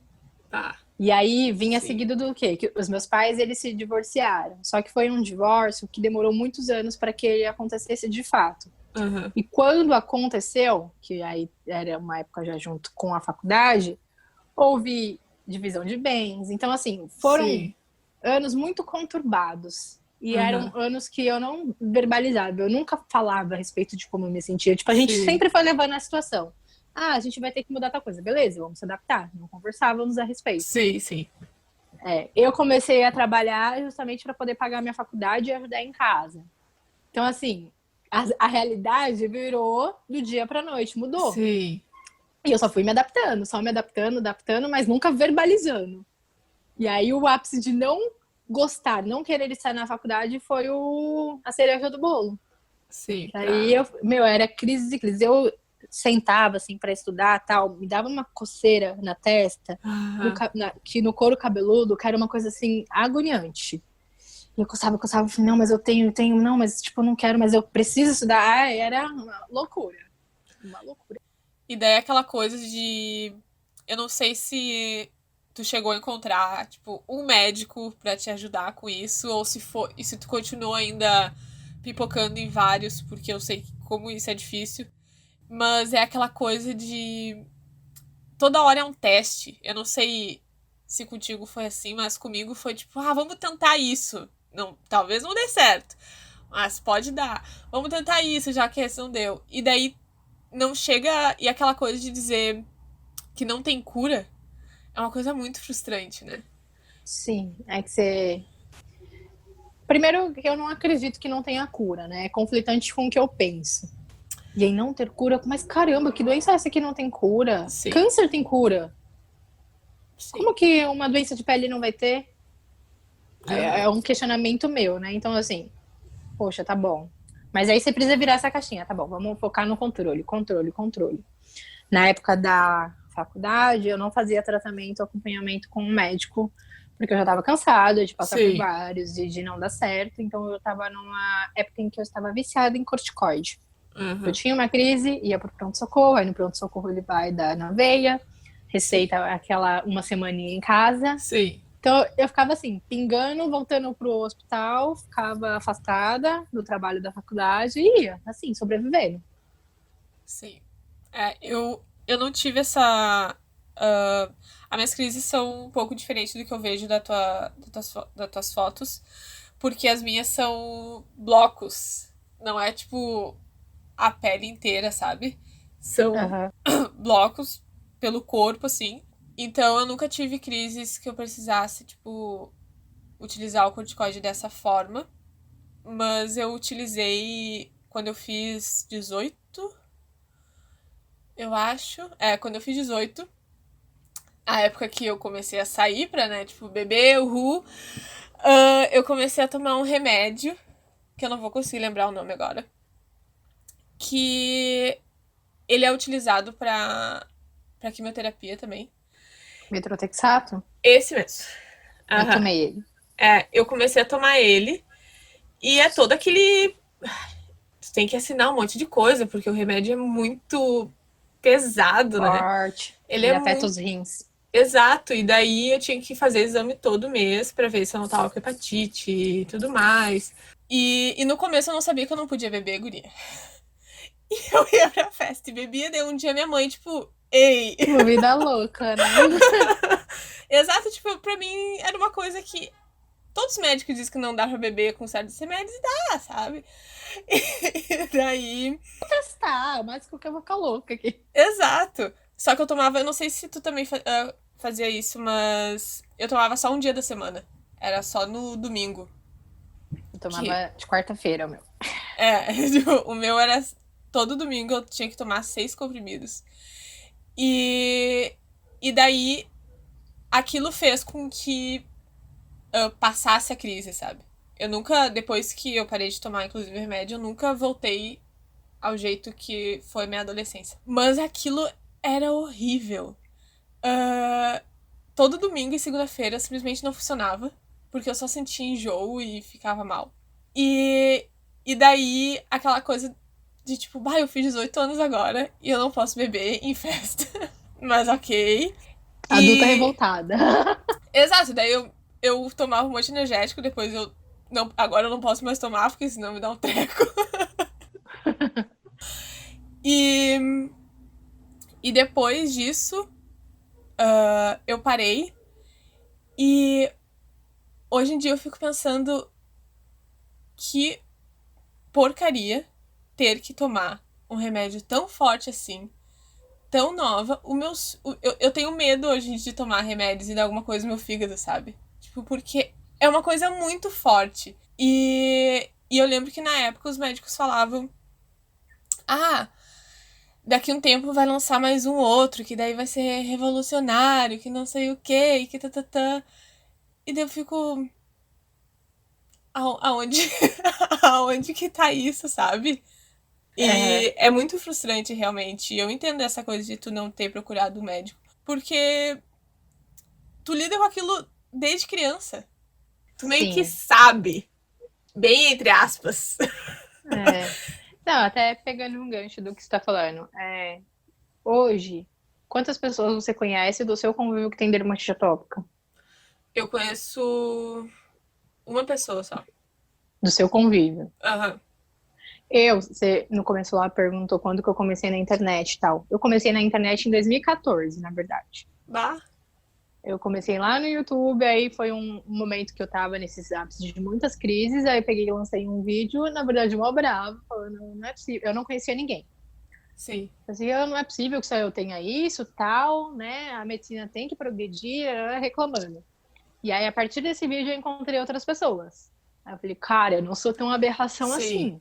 [SPEAKER 2] Tá.
[SPEAKER 1] E aí vinha
[SPEAKER 2] Sim.
[SPEAKER 1] seguido do quê? Que os meus pais eles se divorciaram. Só que foi um divórcio que demorou muitos anos para que ele acontecesse de fato.
[SPEAKER 2] Aham.
[SPEAKER 1] E quando aconteceu, que aí era uma época já junto com a faculdade, houve divisão de bens. Então, assim, foram
[SPEAKER 2] Sim.
[SPEAKER 1] anos muito conturbados. E eram
[SPEAKER 2] Aham.
[SPEAKER 1] anos que eu não verbalizava, eu nunca falava a respeito de como eu me sentia. Tipo, a gente
[SPEAKER 2] Sim.
[SPEAKER 1] sempre foi levando a situação. Ah, a gente vai ter que mudar tal coisa. Beleza, vamos se adaptar. Não conversávamos a respeito.
[SPEAKER 2] Sim, sim.
[SPEAKER 1] Eu comecei a trabalhar justamente para poder pagar minha faculdade e ajudar em casa. Então, assim, a realidade virou do dia para noite, mudou.
[SPEAKER 2] Sim.
[SPEAKER 1] E eu só fui me adaptando, só me adaptando, adaptando, mas nunca verbalizando. E aí o ápice de não gostar, não querer estar na faculdade foi a cereja do bolo.
[SPEAKER 2] Sim,
[SPEAKER 1] Aí era crise de crise. Eu sentava assim para estudar, tal, me dava uma coceira na testa,
[SPEAKER 2] Aham.
[SPEAKER 1] que no couro cabeludo, que era uma coisa assim agoniante. E eu coçava, falei, não, mas eu tenho, não, mas tipo, eu não quero, mas eu preciso estudar. Era uma loucura. Uma loucura.
[SPEAKER 2] E daí aquela coisa de. Eu não sei se tu chegou a encontrar, tipo, um médico pra te ajudar com isso, ou se for. E se tu continuou ainda pipocando em vários, porque eu sei como isso é difícil. Mas é aquela coisa de. Toda hora é um teste. Eu não sei se contigo foi assim, mas comigo foi tipo, vamos tentar isso. Não, talvez não dê certo, mas pode dar. Vamos tentar isso, já que esse não deu. E daí não chega. E aquela coisa de dizer que não tem cura é uma coisa muito frustrante, né?
[SPEAKER 1] Sim, é que você. Primeiro, que eu não acredito que não tenha cura, né? É conflitante com o que eu penso. E aí, não ter cura, mas caramba, que doença é essa que não tem cura?
[SPEAKER 2] Sim,
[SPEAKER 1] Câncer tem cura.
[SPEAKER 2] sim.
[SPEAKER 1] Como que uma doença de pele não vai ter? É
[SPEAKER 2] Aham.
[SPEAKER 1] um questionamento meu, né? Então, assim, poxa, tá bom. Mas aí você precisa virar essa caixinha, tá bom? Vamos focar no controle, controle, controle. Na época da faculdade, eu não fazia tratamento, acompanhamento com um médico, porque eu já estava cansada de passar por
[SPEAKER 2] Sim.
[SPEAKER 1] vários e de não dar certo. Então, eu estava numa época em que eu estava viciada em corticoide. Eu
[SPEAKER 2] Aham.
[SPEAKER 1] tinha uma crise, ia pro pronto-socorro, aí no pronto-socorro ele vai dar na veia,
[SPEAKER 2] Sim.
[SPEAKER 1] receita aquela uma semaninha em casa.
[SPEAKER 2] Sim.
[SPEAKER 1] Então eu ficava assim, pingando, voltando pro hospital, ficava afastada do trabalho da faculdade e ia, assim, sobrevivendo.
[SPEAKER 2] Sim. Eu não tive essa. As minhas crises são um pouco diferentes do que eu vejo das tuas fotos, porque as minhas são blocos. Não é tipo a pele inteira, sabe? São
[SPEAKER 1] Uhum.
[SPEAKER 2] blocos pelo corpo, assim. Então eu nunca tive crises que eu precisasse, tipo, utilizar o corticoide dessa forma. Mas eu utilizei quando eu fiz 18, eu acho. Quando eu fiz 18, a época que eu comecei a sair pra, né, tipo, beber, eu comecei a tomar um remédio, que eu não vou conseguir lembrar o nome agora, que ele é utilizado pra quimioterapia também.
[SPEAKER 1] Metrotexato?
[SPEAKER 2] Esse mesmo.
[SPEAKER 1] Eu
[SPEAKER 2] Aham.
[SPEAKER 1] tomei ele.
[SPEAKER 2] Eu comecei a tomar ele e é todo aquele. Tu tem que assinar um monte de coisa, porque o remédio é muito pesado, né?
[SPEAKER 1] Forte.
[SPEAKER 2] Ele é
[SPEAKER 1] Ele afeta
[SPEAKER 2] muito
[SPEAKER 1] os rins.
[SPEAKER 2] exato, e daí eu tinha que fazer exame todo mês pra ver se eu não tava com hepatite e tudo mais. E no começo eu não sabia que eu não podia beber, guria. E eu ia pra festa e bebia, daí um dia minha mãe, tipo, ei.
[SPEAKER 1] Uma vida louca, né?
[SPEAKER 2] Exato, tipo, pra mim era uma coisa que todos os médicos dizem que não dá pra beber com certos remédios e dá, sabe? E daí.
[SPEAKER 1] Vou testar, mas que eu vou ficar louca aqui.
[SPEAKER 2] Exato. Só que eu tomava, eu não sei se tu também fazia isso, mas eu tomava só um dia da semana. Era só no domingo.
[SPEAKER 1] Eu
[SPEAKER 2] Que
[SPEAKER 1] tomava de quarta-feira, meu.
[SPEAKER 2] o meu era todo domingo eu tinha que tomar 6 comprimidos. E e daí aquilo fez com que passasse a crise, sabe? Eu nunca, depois que eu parei de tomar, inclusive, remédio, eu nunca voltei ao jeito que foi minha adolescência. Mas aquilo era horrível. Ah, todo domingo e segunda-feira simplesmente não funcionava, porque eu só sentia enjoo e ficava mal. E E daí, aquela coisa de tipo, bah, eu fiz 18 anos agora e eu não posso beber em festa. Mas ok.
[SPEAKER 1] Adulta
[SPEAKER 2] E.
[SPEAKER 1] revoltada.
[SPEAKER 2] Exato, daí eu tomava um monte de energético, depois eu. Não, agora eu não posso mais tomar, porque senão me dá um treco. E. E depois disso, eu parei. E hoje em dia eu fico pensando que porcaria ter que tomar um remédio tão forte assim, tão nova. Eu tenho medo hoje de tomar remédios e dar alguma coisa no meu fígado, sabe? Tipo, porque é uma coisa muito forte. E eu lembro que na época os médicos falavam: ah, daqui um tempo vai lançar mais um outro, que daí vai ser revolucionário, que não sei o que, que tatatã. E daí eu fico. Aonde, aonde que tá isso, sabe?
[SPEAKER 1] É,
[SPEAKER 2] E é muito frustrante, realmente. Eu entendo essa coisa de tu não ter procurado o médico. Porque tu lida com aquilo desde criança. Tu meio que
[SPEAKER 1] sim.
[SPEAKER 2] sabe. Bem entre aspas.
[SPEAKER 1] É. Não, até pegando um gancho do que você está falando. Hoje, quantas pessoas você conhece do seu convívio que tem dermatite atópica?
[SPEAKER 2] Eu conheço uma pessoa só.
[SPEAKER 1] Do seu convívio.
[SPEAKER 2] Aham.
[SPEAKER 1] Você no começo lá perguntou quando que eu comecei na internet e tal. Eu comecei na internet em 2014, na verdade.
[SPEAKER 2] Bah.
[SPEAKER 1] Eu comecei lá no YouTube, aí foi um momento que eu tava nesses ápices de muitas crises, aí eu peguei e lancei um vídeo, na verdade, mó bravo, falando, não é possível, eu não conhecia ninguém.
[SPEAKER 2] Sim.
[SPEAKER 1] Assim, não é possível que só eu tenha isso, tal, né? A medicina tem que progredir, reclamando. E aí, a partir desse vídeo, eu encontrei outras pessoas. Aí eu falei, cara, eu não sou tão aberração
[SPEAKER 2] Sim.
[SPEAKER 1] assim.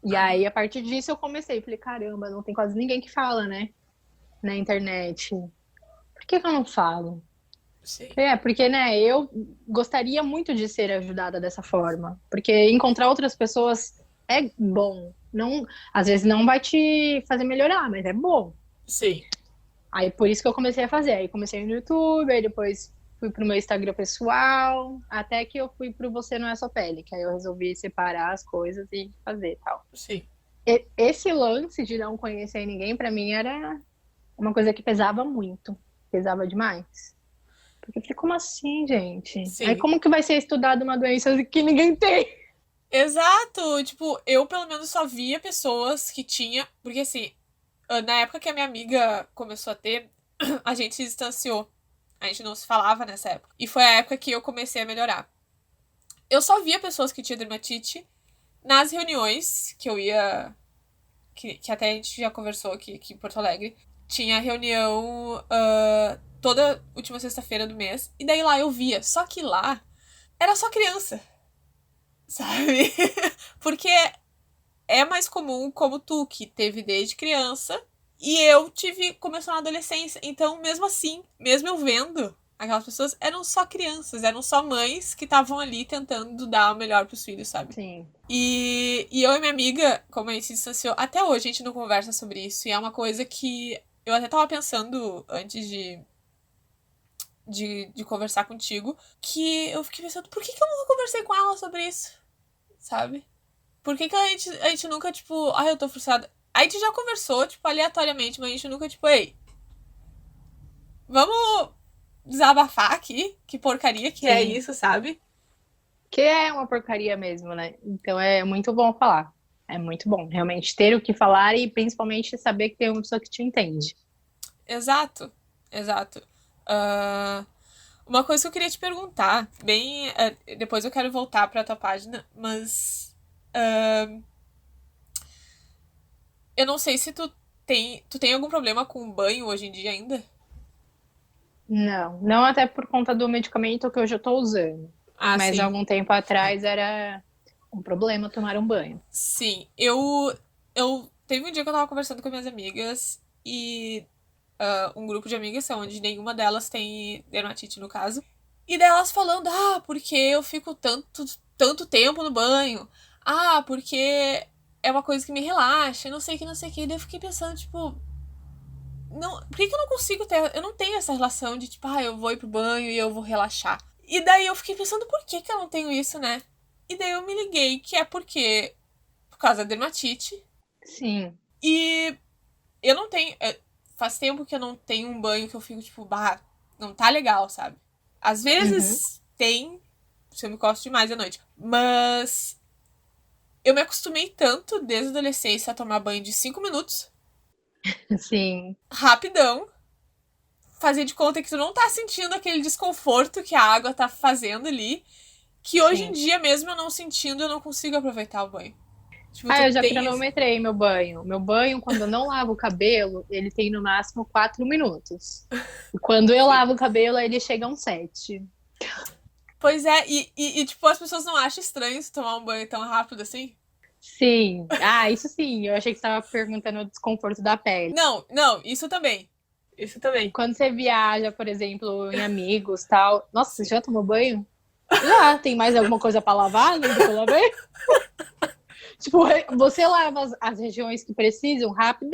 [SPEAKER 1] E
[SPEAKER 2] Aham.
[SPEAKER 1] aí, a partir disso, eu comecei. Falei, caramba, não tem quase ninguém que fala, né? Na internet. Por que que eu não falo?
[SPEAKER 2] Sim.
[SPEAKER 1] Porque, né, eu gostaria muito de ser ajudada dessa forma. Porque encontrar outras pessoas é bom. Não, às vezes não vai te fazer melhorar, mas é bom.
[SPEAKER 2] Sim.
[SPEAKER 1] Aí por isso que eu comecei a fazer. Aí comecei no YouTube, aí depois fui pro meu Instagram pessoal, até que eu fui pro Você Não É Só Pele, que aí eu resolvi separar as coisas e fazer tal.
[SPEAKER 2] Sim.
[SPEAKER 1] Esse lance de não conhecer ninguém, pra mim, era uma coisa que pesava muito. Pesava demais. Porque eu falei, como assim, gente? Aí
[SPEAKER 2] Sim.
[SPEAKER 1] como que vai ser estudada uma doença que ninguém tem?
[SPEAKER 2] Exato. Tipo, eu pelo menos só via pessoas que tinha. Porque assim, na época que a minha amiga começou a ter, a gente se distanciou. A gente não se falava nessa época. E foi a época que eu comecei a melhorar. Eu só via pessoas que tinham dermatite nas reuniões que eu ia. Que até a gente já conversou aqui em Porto Alegre. Tinha reunião toda última sexta-feira do mês. E daí lá eu via. Só que lá era só criança, sabe? Porque é mais comum como tu, que teve desde criança. E eu tive, começou na adolescência. Então, mesmo assim, mesmo eu vendo, aquelas pessoas eram só crianças, eram só mães que estavam ali tentando dar o melhor pros filhos, sabe?
[SPEAKER 1] Sim.
[SPEAKER 2] E eu e minha amiga, como a gente se distanciou, até hoje a gente não conversa sobre isso. E é uma coisa que eu até tava pensando antes de conversar contigo, que eu fiquei pensando, por que eu nunca conversei com ela sobre isso? Sabe? Por que a gente nunca, tipo, ai, eu tô frustrada. A gente já conversou, tipo, aleatoriamente, mas a gente nunca, tipo, ei, vamos desabafar aqui? Que porcaria que é
[SPEAKER 1] Sim.
[SPEAKER 2] isso, sabe?
[SPEAKER 1] Que é uma porcaria mesmo, né? Então é muito bom falar. É muito bom, realmente, ter o que falar e principalmente saber que tem uma pessoa que te entende.
[SPEAKER 2] Exato, exato. Ah, uma coisa que eu queria te perguntar, bem. Depois eu quero voltar pra tua página, mas. Eu não sei se tu tem algum problema com banho hoje em dia ainda?
[SPEAKER 1] Não, não até por conta do medicamento que hoje eu tô usando.
[SPEAKER 2] Ah,
[SPEAKER 1] Mas há
[SPEAKER 2] sim.
[SPEAKER 1] algum tempo atrás era um problema tomar um banho.
[SPEAKER 2] Sim, eu teve um dia que eu tava conversando com minhas amigas e um grupo de amigas onde nenhuma delas tem dermatite no caso. E delas falando: "Ah, porque eu fico tanto tempo no banho. Ah, porque é uma coisa que me relaxa, não sei o que, não sei o que". E daí eu fiquei pensando, tipo, não, por que eu não consigo ter, eu não tenho essa relação de tipo, eu vou ir pro banho e eu vou relaxar. E daí eu fiquei pensando, por que eu não tenho isso, né? E daí eu me liguei que é por causa da dermatite.
[SPEAKER 1] Sim.
[SPEAKER 2] E eu não tenho. Faz tempo que eu não tenho um banho que eu fico, tipo, bah, não tá legal, sabe? Às
[SPEAKER 1] Uhum.
[SPEAKER 2] vezes tem, se eu me costo demais à noite. Mas eu me acostumei tanto desde a adolescência a tomar banho de 5 minutos,
[SPEAKER 1] Sim.
[SPEAKER 2] rapidão, fazer de conta que tu não tá sentindo aquele desconforto que a água tá fazendo ali, que hoje em
[SPEAKER 1] Sim.
[SPEAKER 2] dia, mesmo eu não sentindo, eu não consigo aproveitar o banho. Tipo,
[SPEAKER 1] Ah,
[SPEAKER 2] tu
[SPEAKER 1] eu já
[SPEAKER 2] tem esse.
[SPEAKER 1] cronometrei meu banho. Meu banho, quando eu não lavo o cabelo, ele tem no máximo 4 minutos. E quando eu
[SPEAKER 2] Sim.
[SPEAKER 1] lavo o cabelo, ele chega a uns 7.
[SPEAKER 2] Pois é, tipo, as pessoas não acham estranho se tomar um banho tão rápido assim?
[SPEAKER 1] Sim. Ah, isso sim. Eu achei que você estava perguntando o desconforto da pele.
[SPEAKER 2] Não, não, isso também. Isso também.
[SPEAKER 1] Quando você viaja, por exemplo, em amigos, tal. Nossa, você
[SPEAKER 2] Sim.
[SPEAKER 1] já tomou banho? Já. Tem mais alguma coisa para lavar além do que eu lavei? Tipo, você lava as regiões que precisam rápido,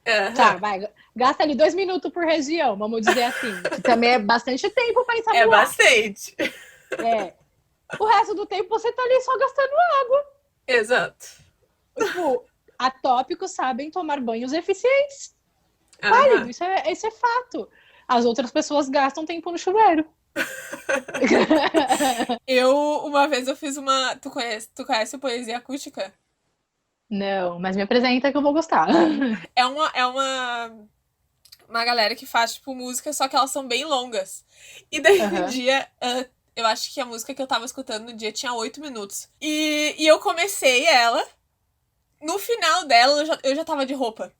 [SPEAKER 2] Aham.
[SPEAKER 1] tá, vai. Gasta ali 2 minutos por região, vamos dizer assim. Que também é bastante tempo para
[SPEAKER 2] É
[SPEAKER 1] ensaboar.
[SPEAKER 2] bastante.
[SPEAKER 1] É. O resto do tempo você tá ali só gastando.
[SPEAKER 2] Exato.
[SPEAKER 1] Tipo, atópicos sabem tomar banhos eficientes. Válido,
[SPEAKER 2] Aham.
[SPEAKER 1] isso é fato. As outras pessoas gastam tempo no chuveiro.
[SPEAKER 2] Uma vez eu fiz uma. Tu conhece poesia acústica?
[SPEAKER 1] Não, mas me apresenta que eu vou gostar.
[SPEAKER 2] É uma galera que faz, tipo, música, só que elas são bem longas. E daí um
[SPEAKER 1] Uhum.
[SPEAKER 2] dia, eu acho que a música que eu tava escutando no dia tinha 8 minutos. E eu comecei ela, no final dela eu já tava de roupa.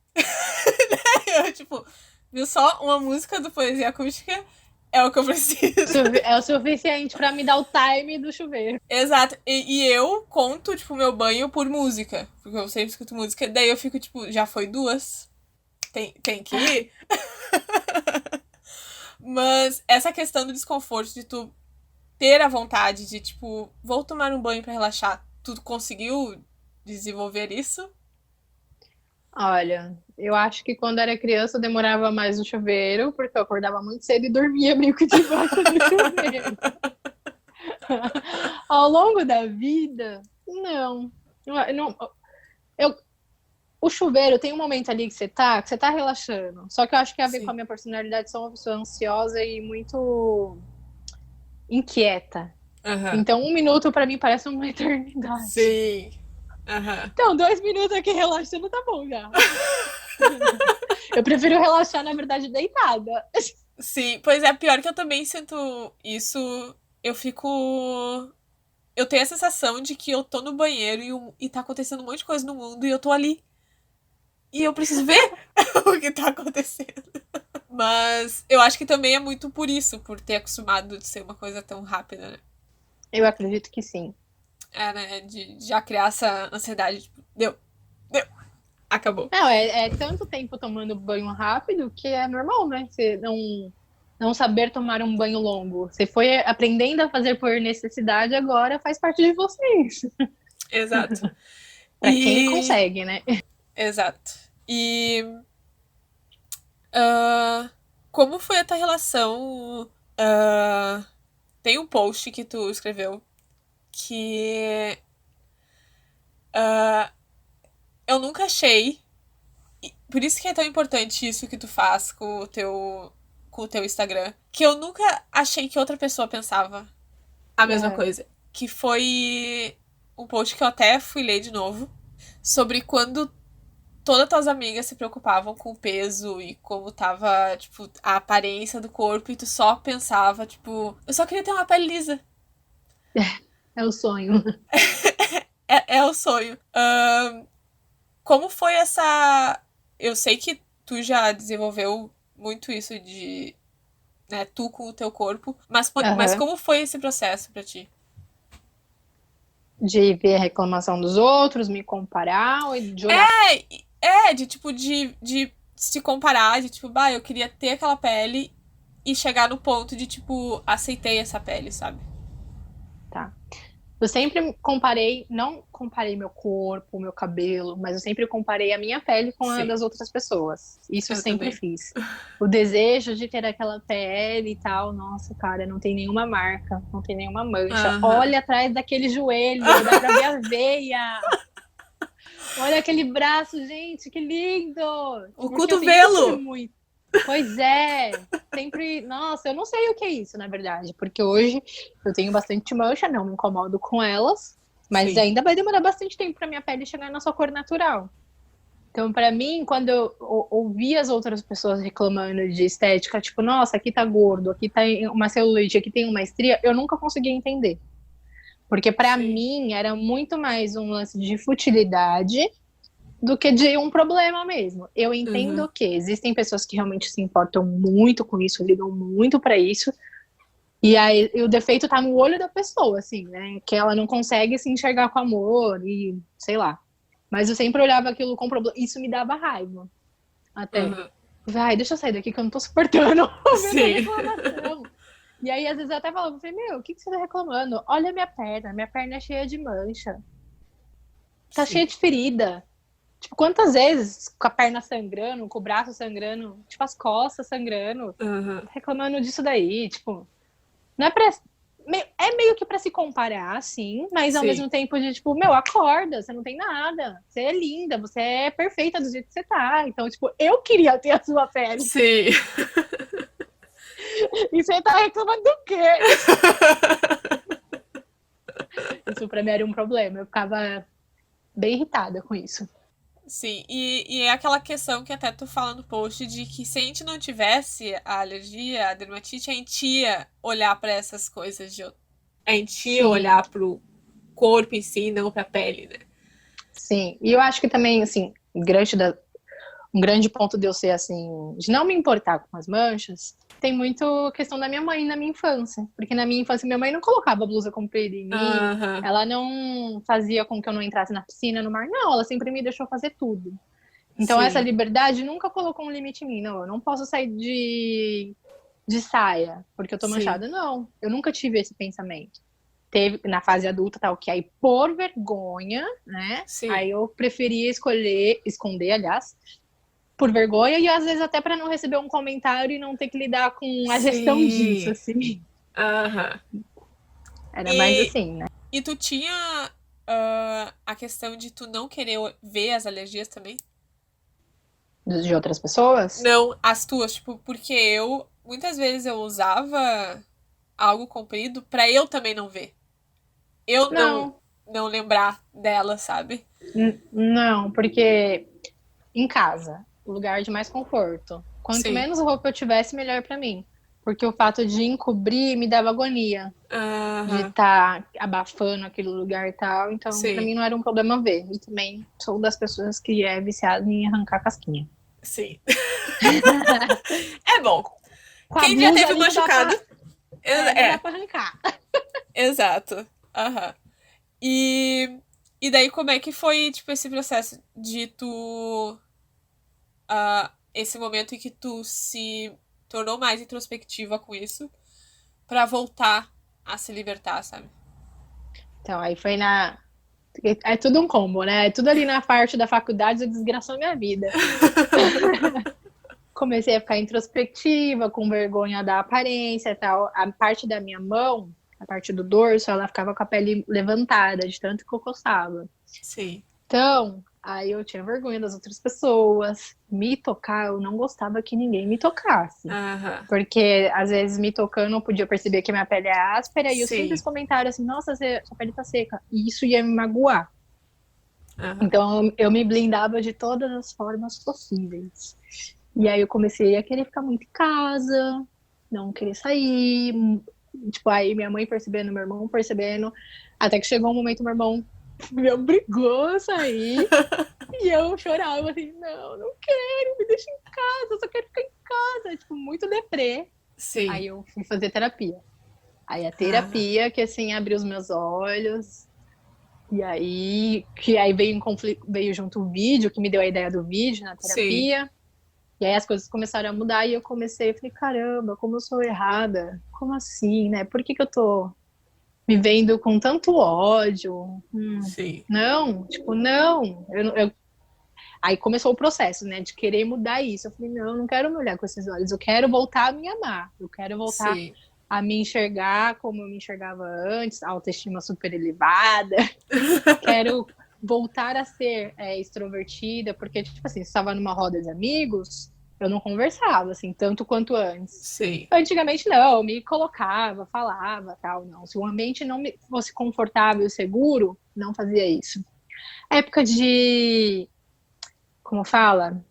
[SPEAKER 2] Eu, tipo, viu só? Uma música do Poesia Acústica é o que eu preciso.
[SPEAKER 1] É o suficiente pra me dar o time do chuveiro.
[SPEAKER 2] Exato. E eu conto, tipo, meu banho por música. Porque eu sempre escuto música. Daí eu fico, tipo, já foi duas. Tem que ir. Mas essa questão do desconforto de tu ter a vontade de, tipo, vou tomar um banho pra relaxar. Tu conseguiu desenvolver isso?
[SPEAKER 1] Olha, eu acho que quando era criança eu demorava mais no chuveiro, porque eu acordava muito cedo e dormia meio que debaixo do chuveiro. Ao longo da vida, não. Não, eu, o chuveiro tem um momento ali que você tá relaxando. Só que eu acho que tem a ver com a
[SPEAKER 2] Sim.
[SPEAKER 1] minha personalidade, sou uma pessoa ansiosa e muito inquieta.
[SPEAKER 2] Aham.
[SPEAKER 1] Então, 1 minuto pra mim parece uma eternidade.
[SPEAKER 2] Sim. Aham.
[SPEAKER 1] Então, 2 minutos aqui relaxando tá bom já. Eu prefiro relaxar, na verdade, deitada.
[SPEAKER 2] Sim, pois é, pior que eu também sinto isso. Eu fico. Eu tenho a sensação de que eu tô no banheiro e tá acontecendo um monte de coisa no mundo e eu tô ali. E eu preciso ver o que tá acontecendo. Mas eu acho que também é muito por isso, por ter acostumado de ser uma coisa tão rápida, né?
[SPEAKER 1] Eu acredito que sim.
[SPEAKER 2] É, né? De já criar essa ansiedade, tipo, deu, acabou.
[SPEAKER 1] Não, é tanto tempo tomando banho rápido que é normal, né? Você não saber tomar um banho longo. Você foi aprendendo a fazer por necessidade, agora faz parte de vocês.
[SPEAKER 2] Exato.
[SPEAKER 1] Para quem
[SPEAKER 2] E.
[SPEAKER 1] consegue, né?
[SPEAKER 2] Exato. E. ah, como foi a tua relação? Tem um post que tu escreveu que eu nunca achei. Por isso que é tão importante isso que tu faz com o teu Instagram. Que eu nunca achei que outra pessoa pensava a mesma
[SPEAKER 1] Uhum.
[SPEAKER 2] coisa. Que foi um post que eu até fui ler de novo. Sobre quando todas as tuas amigas se preocupavam com o peso e como tava, tipo, a aparência do corpo. E tu só pensava, tipo, eu só queria ter uma pele lisa.
[SPEAKER 1] É o sonho.
[SPEAKER 2] É o sonho. Como foi essa. Eu sei que tu já desenvolveu muito isso de. Né, tu com o teu corpo. Mas
[SPEAKER 1] Uhum.
[SPEAKER 2] como foi esse processo pra ti?
[SPEAKER 1] De ver a reclamação dos outros, me comparar, ou de olhar.
[SPEAKER 2] De tipo, de se comparar, de tipo, bah, eu queria ter aquela pele e chegar no ponto de, tipo, aceitei essa pele, sabe?
[SPEAKER 1] Tá. Eu sempre comparei, não comparei meu corpo, meu cabelo, mas eu sempre comparei a minha pele com a
[SPEAKER 2] Sim,
[SPEAKER 1] das outras pessoas. Isso eu
[SPEAKER 2] eu
[SPEAKER 1] sempre
[SPEAKER 2] também.
[SPEAKER 1] fiz. O desejo de ter aquela pele e tal, nossa, cara, não tem nenhuma marca, não tem nenhuma mancha.
[SPEAKER 2] Aham.
[SPEAKER 1] Olha atrás daquele joelho, dá pra ver a veia. Olha aquele braço, gente, que lindo!
[SPEAKER 2] O
[SPEAKER 1] Porque eu sempre tive
[SPEAKER 2] cotovelo!
[SPEAKER 1] muito. Pois é, sempre. Nossa, eu não sei o que é isso, na verdade, porque hoje eu tenho bastante mancha, não me incomodo com elas, mas
[SPEAKER 2] Sim.
[SPEAKER 1] ainda vai demorar bastante tempo para minha pele chegar na sua cor natural. Então, para mim, quando eu ouvi as outras pessoas reclamando de estética, tipo, nossa, aqui tá gordo, aqui tá uma celulite, aqui tem uma estria, eu nunca conseguia entender. Porque para
[SPEAKER 2] Sim.
[SPEAKER 1] mim era muito mais um lance de futilidade do que de um problema mesmo. Eu
[SPEAKER 2] Uhum.
[SPEAKER 1] entendo que existem pessoas que realmente se importam muito com isso, ligam muito para isso, e aí o defeito tá no olho da pessoa, assim, né? Que ela não consegue se enxergar com amor e sei lá. Mas eu sempre olhava aquilo com problema. Isso me dava raiva, até.
[SPEAKER 2] Uhum.
[SPEAKER 1] Vai, deixa eu sair daqui que eu não tô suportando vendo
[SPEAKER 2] Sim.
[SPEAKER 1] reclamação. E aí, às vezes, eu até falava, meu, o que você tá reclamando? Olha minha perna é cheia de mancha, tá
[SPEAKER 2] Sim.
[SPEAKER 1] cheia de ferida. Tipo, quantas vezes com a perna sangrando, com o braço sangrando, tipo, as costas sangrando,
[SPEAKER 2] Uhum.
[SPEAKER 1] reclamando disso daí, tipo, não é pra. É meio que pra se comparar, sim, mas ao
[SPEAKER 2] Sim.
[SPEAKER 1] mesmo tempo de, tipo, meu, acorda, você não tem nada, você é linda, você é perfeita do jeito que você tá. Então, tipo, eu queria ter a sua pele.
[SPEAKER 2] Sim.
[SPEAKER 1] E você tá reclamando do quê? Isso pra mim era um problema. Eu ficava bem irritada com isso.
[SPEAKER 2] Sim, e é aquela questão que até tu fala no post de que se a gente não tivesse a alergia, a dermatite, a gente ia olhar pra essas coisas de. A gente ia
[SPEAKER 1] Sim,
[SPEAKER 2] olhar pro corpo em si, não pra pele, né?
[SPEAKER 1] sim. E eu acho que também, assim, um grande ponto de eu ser assim, de não me importar com as manchas, tem muito questão da minha mãe na minha infância. Porque na minha infância, minha mãe não colocava blusa comprida em mim,
[SPEAKER 2] Aham.
[SPEAKER 1] ela não fazia com que eu não entrasse na piscina, no mar, não, ela sempre me deixou fazer tudo. Então, essa
[SPEAKER 2] Sim.
[SPEAKER 1] liberdade nunca colocou um limite em mim. Não, eu não posso sair de saia porque eu tô
[SPEAKER 2] Sim.
[SPEAKER 1] manchada. Não, eu nunca tive esse pensamento. Teve na fase adulta, tal, que aí por vergonha, né?
[SPEAKER 2] Sim.
[SPEAKER 1] Aí eu preferia esconder, aliás, por vergonha e às vezes até para não receber um comentário e não ter que lidar com a gestão disso,
[SPEAKER 2] Sim.
[SPEAKER 1] assim.
[SPEAKER 2] Aham.
[SPEAKER 1] Era mais
[SPEAKER 2] E,
[SPEAKER 1] assim, né?
[SPEAKER 2] e tu tinha a questão de tu não querer ver as alergias também?
[SPEAKER 1] De outras pessoas?
[SPEAKER 2] Não, as tuas, tipo, porque eu muitas vezes eu usava algo comprido pra eu também não ver. Eu
[SPEAKER 1] Não,
[SPEAKER 2] não lembrar dela, sabe?
[SPEAKER 1] não, porque em casa, o lugar de mais conforto. Quanto
[SPEAKER 2] Sim.
[SPEAKER 1] menos roupa eu tivesse, melhor para mim. Porque o fato de encobrir me dava agonia, de
[SPEAKER 2] Aham.
[SPEAKER 1] estar abafando aquele lugar e tal. Então, para
[SPEAKER 2] Sim.
[SPEAKER 1] mim não era um problema ver. E também sou das pessoas que é viciada em arrancar casquinha.
[SPEAKER 2] Sim. É bom.
[SPEAKER 1] Com a
[SPEAKER 2] Quem já
[SPEAKER 1] blusa
[SPEAKER 2] teve
[SPEAKER 1] ali
[SPEAKER 2] machucado.
[SPEAKER 1] não dá
[SPEAKER 2] É,
[SPEAKER 1] pra arrancar.
[SPEAKER 2] exato. Aham. E daí, como é que foi, tipo, esse processo de tu. Esse momento em que tu se tornou mais introspectiva com isso pra voltar a se libertar, sabe?
[SPEAKER 1] Então, aí foi na. É tudo um combo, né? É tudo ali na parte da faculdade que desgraçou minha vida. Comecei a ficar introspectiva, com vergonha da aparência e tal. A parte da minha mão, a parte do dorso, ela ficava com a pele levantada, de tanto que eu coçava.
[SPEAKER 2] Sim.
[SPEAKER 1] Então, aí eu tinha vergonha das outras pessoas. Me tocar, eu não gostava que ninguém me tocasse.
[SPEAKER 2] Aham.
[SPEAKER 1] Porque às vezes me tocando eu podia perceber que minha pele é áspera e o simples
[SPEAKER 2] Sim.
[SPEAKER 1] comentário assim, nossa, sua pele tá seca. E isso ia me magoar.
[SPEAKER 2] Aham.
[SPEAKER 1] Então eu me blindava de todas as formas possíveis. E aí eu comecei a querer ficar muito em casa, não querer sair. Tipo, aí minha mãe percebendo, meu irmão percebendo. Até que chegou um momento, meu irmão me obrigou a sair. E eu chorava assim, não, não quero, me deixa em casa, eu só quero ficar em casa. Tipo, muito deprê.
[SPEAKER 2] Sim.
[SPEAKER 1] Aí eu fui fazer terapia. Aí a
[SPEAKER 2] Aham.
[SPEAKER 1] terapia que assim abriu os meus olhos. E aí que aí veio um conflito, veio junto o vídeo que me deu a ideia do vídeo na
[SPEAKER 2] Sim.
[SPEAKER 1] terapia. E aí as coisas começaram a mudar e eu comecei, eu falei, caramba, como eu sou errada. Como assim, né? Por que que eu tô me vendo com tanto ódio.
[SPEAKER 2] Sim.
[SPEAKER 1] Não, tipo, não. Aí começou o processo, né, de querer mudar isso. Eu falei, não, eu não quero me olhar com esses olhos, eu quero voltar a me amar, eu quero voltar
[SPEAKER 2] Sim.
[SPEAKER 1] a me enxergar como eu me enxergava antes, autoestima super elevada. Quero voltar a ser extrovertida, porque, tipo assim, se estava numa roda de amigos, eu não conversava, assim, tanto quanto antes.
[SPEAKER 2] Sim.
[SPEAKER 1] Antigamente, não, eu me colocava, falava, tal, não. Se o ambiente não me fosse confortável e seguro, não fazia isso. Época de, como fala?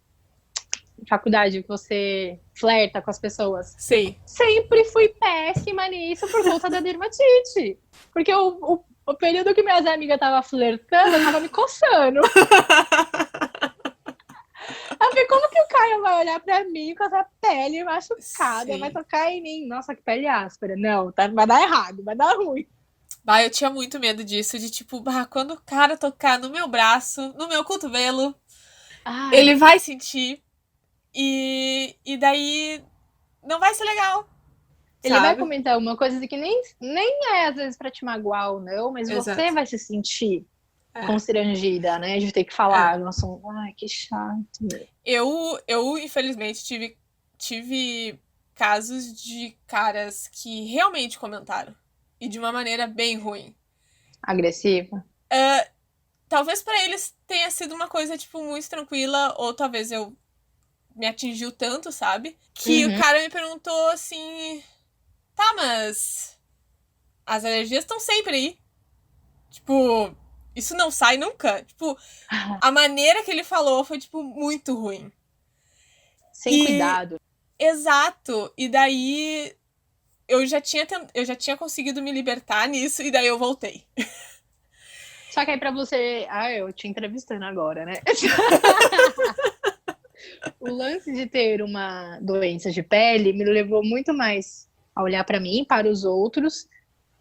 [SPEAKER 1] Faculdade, que você flerta com as pessoas.
[SPEAKER 2] Sim.
[SPEAKER 1] Sempre fui péssima nisso por conta da dermatite. Porque o período que minhas amigas estavam flertando, eu tava me coçando. Eu falei, como que o Caio vai olhar pra mim com essa pele machucada, vai
[SPEAKER 2] Sim.
[SPEAKER 1] tocar em mim? Nossa, que pele áspera. Não, tá, vai dar errado, vai dar ruim.
[SPEAKER 2] Eu tinha muito medo disso, de tipo, quando o cara tocar no meu braço, no meu cotovelo,
[SPEAKER 1] Ai,
[SPEAKER 2] ele vai sentir e daí não vai ser legal,
[SPEAKER 1] ele vai
[SPEAKER 2] sabe?
[SPEAKER 1] comentar uma coisa que nem é às vezes pra te magoar ou não, mas você
[SPEAKER 2] Exato.
[SPEAKER 1] vai se sentir
[SPEAKER 2] É,
[SPEAKER 1] constrangida, né? De ter que
[SPEAKER 2] é.
[SPEAKER 1] falar. Nossa, ai, que chato.
[SPEAKER 2] Eu infelizmente, tive casos de caras que realmente comentaram. E de uma maneira bem ruim.
[SPEAKER 1] Agressiva.
[SPEAKER 2] Talvez pra eles tenha sido uma coisa, tipo, muito tranquila, ou talvez eu me atingiu tanto, sabe? Que o
[SPEAKER 1] Uhum.
[SPEAKER 2] cara me perguntou assim: tá, mas as alergias estão sempre aí. Tipo, isso não sai nunca. Tipo, a maneira que ele falou foi, tipo, muito ruim.
[SPEAKER 1] Sem
[SPEAKER 2] E.
[SPEAKER 1] cuidado.
[SPEAKER 2] Exato. E daí. Eu já tinha conseguido me libertar nisso, e daí eu voltei.
[SPEAKER 1] Só que aí pra você. Ah, eu te entrevistando agora, né? O lance de ter uma doença de pele me levou muito mais a olhar pra mim, para os outros,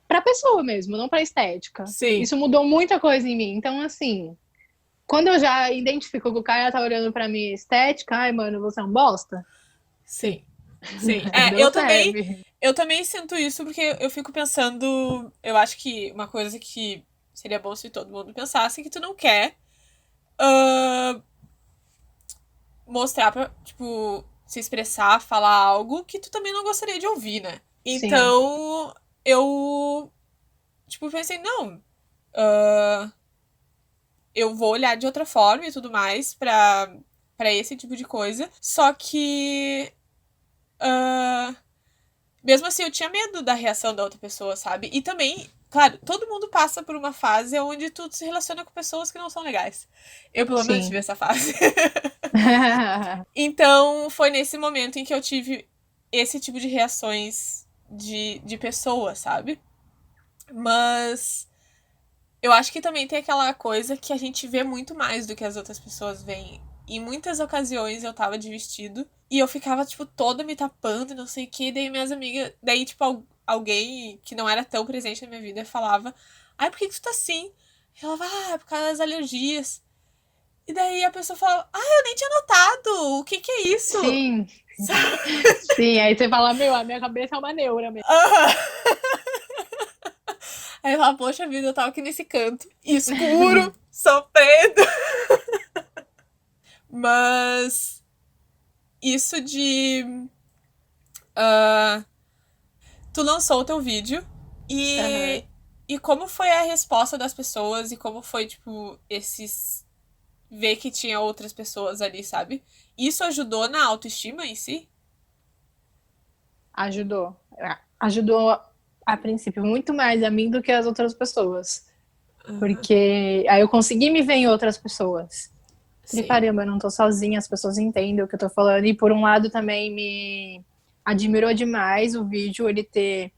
[SPEAKER 1] pra pessoa mesmo, não pra estética.
[SPEAKER 2] Sim,
[SPEAKER 1] Isso mudou muita coisa em mim. Então, assim, quando eu já identifico que o cara tá olhando pra mim estética, ai, mano, você é um bosta?
[SPEAKER 2] sim, sim.
[SPEAKER 1] Não serve.
[SPEAKER 2] Eu também sinto isso porque eu fico pensando. Eu acho que uma coisa que seria bom se todo mundo pensasse é que tu não quer ah, mostrar pra, tipo, se expressar, falar algo que tu também não gostaria de ouvir, né?
[SPEAKER 1] Sim,
[SPEAKER 2] Então, eu, tipo, pensei, não, ah, eu vou olhar de outra forma e tudo mais pra esse tipo de coisa. Só que, ah, mesmo assim, eu tinha medo da reação da outra pessoa, sabe? E também, claro, todo mundo passa por uma fase onde tu se relaciona com pessoas que não são legais. Eu, pelo menos, tive
[SPEAKER 1] sim.
[SPEAKER 2] essa fase. Então, foi nesse momento em que eu tive esse tipo de reações de pessoas, sabe? Mas eu acho que também tem aquela coisa que a gente vê muito mais do que as outras pessoas veem. Em muitas ocasiões eu tava de vestido e eu ficava, tipo, toda me tapando e não sei o que. Daí minhas amigas. Daí, tipo, alguém que não era tão presente na minha vida falava: ai, por que tu tá assim? E ela falava: é por causa das alergias. E daí a pessoa falava: eu nem tinha notado, o que que é isso?
[SPEAKER 1] Sim, sim. Aí você fala, meu, a minha cabeça é uma neura mesmo.
[SPEAKER 2] Aí eu falava: poxa vida, eu tava aqui nesse canto, escuro, sofrendo. Mas isso de. ah, tu lançou o teu vídeo
[SPEAKER 1] Aham.
[SPEAKER 2] e como foi a resposta das pessoas e como foi, tipo, esses. Ver que tinha outras pessoas ali, sabe? Isso ajudou na autoestima em si?
[SPEAKER 1] Ajudou. Ajudou a princípio muito mais a mim do que as outras pessoas.
[SPEAKER 2] Uhum.
[SPEAKER 1] Porque aí eu consegui me ver em outras pessoas. Falei,
[SPEAKER 2] Sim,
[SPEAKER 1] caramba, eu não tô sozinha, as pessoas entendem o que eu tô falando. E por um lado também me admirou demais o vídeo ele ter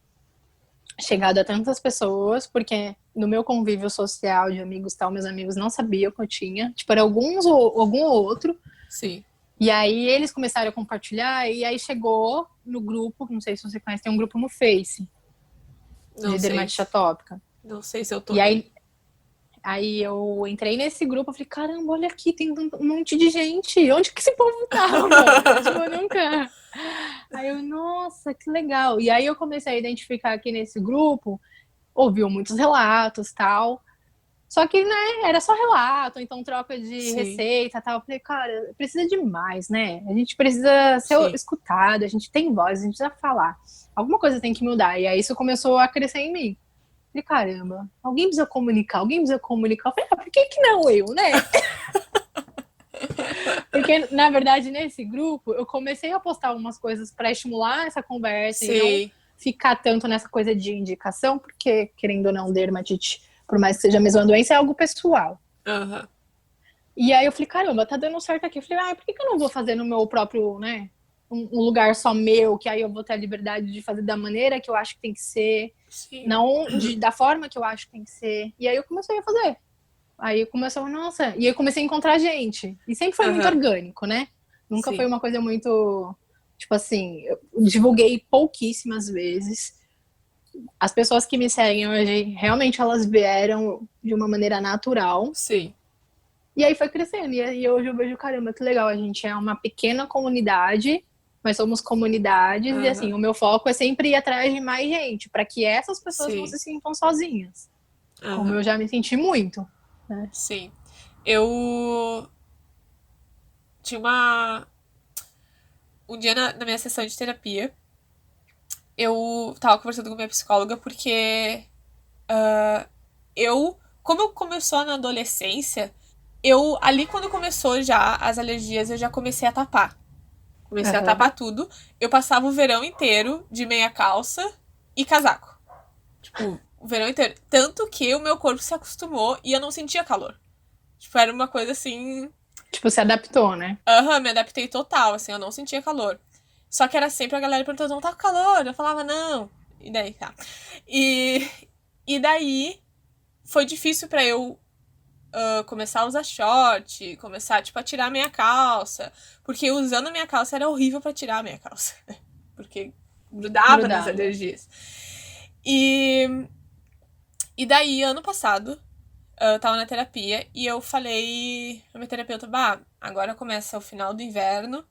[SPEAKER 1] chegado a tantas pessoas, porque no meu convívio social de amigos tal, meus amigos não sabiam que eu tinha. Tipo, era algum ou outro.
[SPEAKER 2] sim.
[SPEAKER 1] E aí eles começaram a compartilhar, e aí chegou no grupo, não sei se você conhece, tem um grupo no Face
[SPEAKER 2] Não
[SPEAKER 1] de
[SPEAKER 2] sei.
[SPEAKER 1] dermatite atópica.
[SPEAKER 2] Não sei se eu tô
[SPEAKER 1] E
[SPEAKER 2] nele.
[SPEAKER 1] aí eu entrei nesse grupo, eu falei, caramba, olha aqui, tem um monte de gente. Onde que esse povo tá, mano? Tipo, eu nunca. Aí eu, nossa, que legal. E aí eu comecei a identificar aqui nesse grupo ouviu muitos relatos, tal. Só que, né, era só relato, então troca de
[SPEAKER 2] Sim.
[SPEAKER 1] receita, tal. Eu falei, cara, precisa de mais, né? A gente precisa ser
[SPEAKER 2] Sim.
[SPEAKER 1] escutado, a gente tem voz, a gente precisa falar. Alguma coisa tem que mudar. E aí isso começou a crescer em mim. Eu falei, caramba, alguém precisa comunicar, alguém precisa comunicar. Eu falei, por que não eu, né? Porque, na verdade, nesse grupo, eu comecei a postar algumas coisas para estimular essa conversa e não ficar tanto nessa coisa de indicação, porque, querendo ou não, dermatite, por mais que seja a mesma doença, é algo pessoal.
[SPEAKER 2] Uhum.
[SPEAKER 1] E aí eu falei, caramba, tá dando certo aqui. Eu falei, por que eu não vou fazer no meu próprio, né? Um lugar só meu, que aí eu vou ter a liberdade de fazer da maneira que eu acho que tem que ser,
[SPEAKER 2] Sim.
[SPEAKER 1] não da forma que eu acho que tem que ser. E aí eu comecei a fazer. Aí começou, nossa, e aí eu comecei a encontrar gente. E sempre foi muito orgânico, né? Nunca foi uma coisa muito, tipo assim, eu divulguei pouquíssimas vezes. As pessoas que me seguem hoje, realmente elas vieram de uma maneira natural.
[SPEAKER 2] Sim.
[SPEAKER 1] E aí foi crescendo. E aí hoje eu vejo, caramba, que legal. A gente é uma pequena comunidade, mas somos comunidades. E assim, o meu foco é sempre ir atrás de mais gente, para que essas pessoas não se sintam sozinhas. Como eu já me senti muito. Né?
[SPEAKER 2] Sim. Eu tinha um dia na minha sessão de terapia, eu tava conversando com minha psicóloga porque como começou na adolescência, ali quando começou já as alergias, eu já comecei a tapar. Comecei a tapar tudo. Eu passava o verão inteiro de meia calça e casaco. Tipo, o verão inteiro. Tanto que o meu corpo se acostumou e eu não sentia calor. Tipo, era uma coisa assim...
[SPEAKER 1] Tipo, se adaptou, né?
[SPEAKER 2] Me adaptei total, assim, eu não sentia calor. Só que era sempre a galera perguntando, não tá com calor? Eu falava, não. E daí, tá. E daí, foi difícil pra eu começar a usar short, começar, tipo, a tirar a minha calça. Porque usando a minha calça era horrível pra tirar a minha calça. Porque grudava nas alergias. E daí, ano passado, eu tava na terapia e eu falei pra minha terapeuta, agora começa o final do inverno,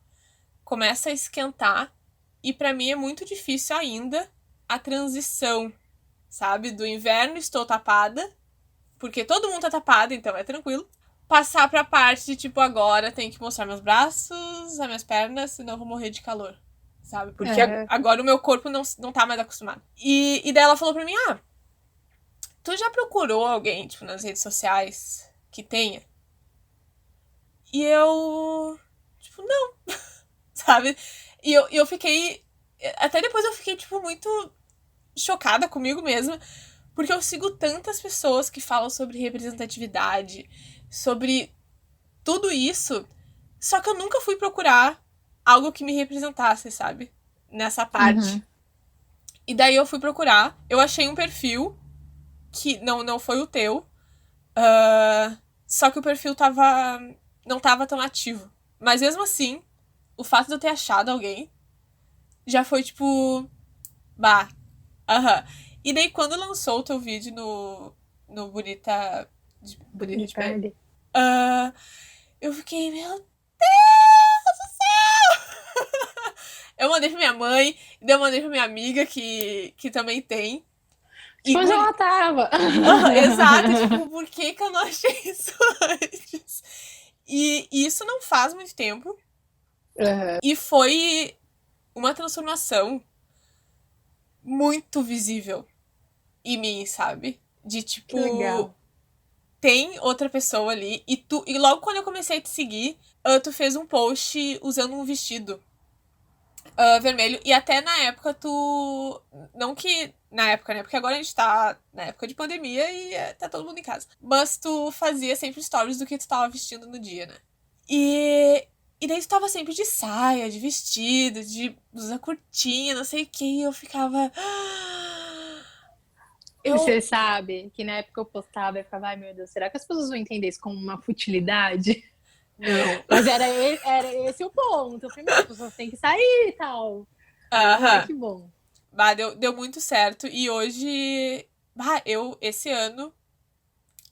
[SPEAKER 2] começa a esquentar e pra mim é muito difícil ainda a transição, sabe? Do inverno estou tapada, porque todo mundo tá tapado, então é tranquilo. Passar pra parte de, tipo, agora tem que mostrar meus braços, as minhas pernas, senão eu vou morrer de calor, sabe? Porque agora o meu corpo não tá mais acostumado. E daí ela falou pra mim, tu já procurou alguém, tipo, nas redes sociais que tenha? E eu... Tipo, não. Sabe? E eu fiquei... Até depois eu fiquei, tipo, muito chocada comigo mesma. Porque eu sigo tantas pessoas que falam sobre representatividade, sobre tudo isso. Só que eu nunca fui procurar algo que me representasse, sabe? Nessa parte. E daí eu fui procurar. Eu achei um perfil que não foi o teu. Só que o perfil não tava tão ativo. Mas mesmo assim, o fato de eu ter achado alguém já foi tipo... E daí quando lançou o teu vídeo no Bonita de Pele, eu fiquei, meu Deus do céu! Eu mandei pra minha mãe, e daí eu mandei pra minha amiga que também tem.
[SPEAKER 1] Tipo, onde ela tava.
[SPEAKER 2] Exato, tipo, por que eu não achei isso antes? E isso não faz muito tempo. E foi uma transformação muito visível em mim, sabe? De tipo, tem outra pessoa ali. E logo quando eu comecei a te seguir, tu fez um post usando um vestido vermelho. E até na época tu... Não que na época, né? Porque agora a gente tá na época de pandemia e tá todo mundo em casa. Mas tu fazia sempre stories do que tu tava vestindo no dia, né? E daí tu tava sempre de saia, de vestido, de blusa curtinha, não sei o que. E eu ficava...
[SPEAKER 1] Você sabe que na época eu postava e ficava, ai meu Deus, será que as pessoas vão entender isso como uma futilidade?
[SPEAKER 2] Não.
[SPEAKER 1] Mas era esse o ponto. Primeiro, as pessoas têm que sair e tal. Ai, que bom.
[SPEAKER 2] Deu muito certo. E hoje, esse ano,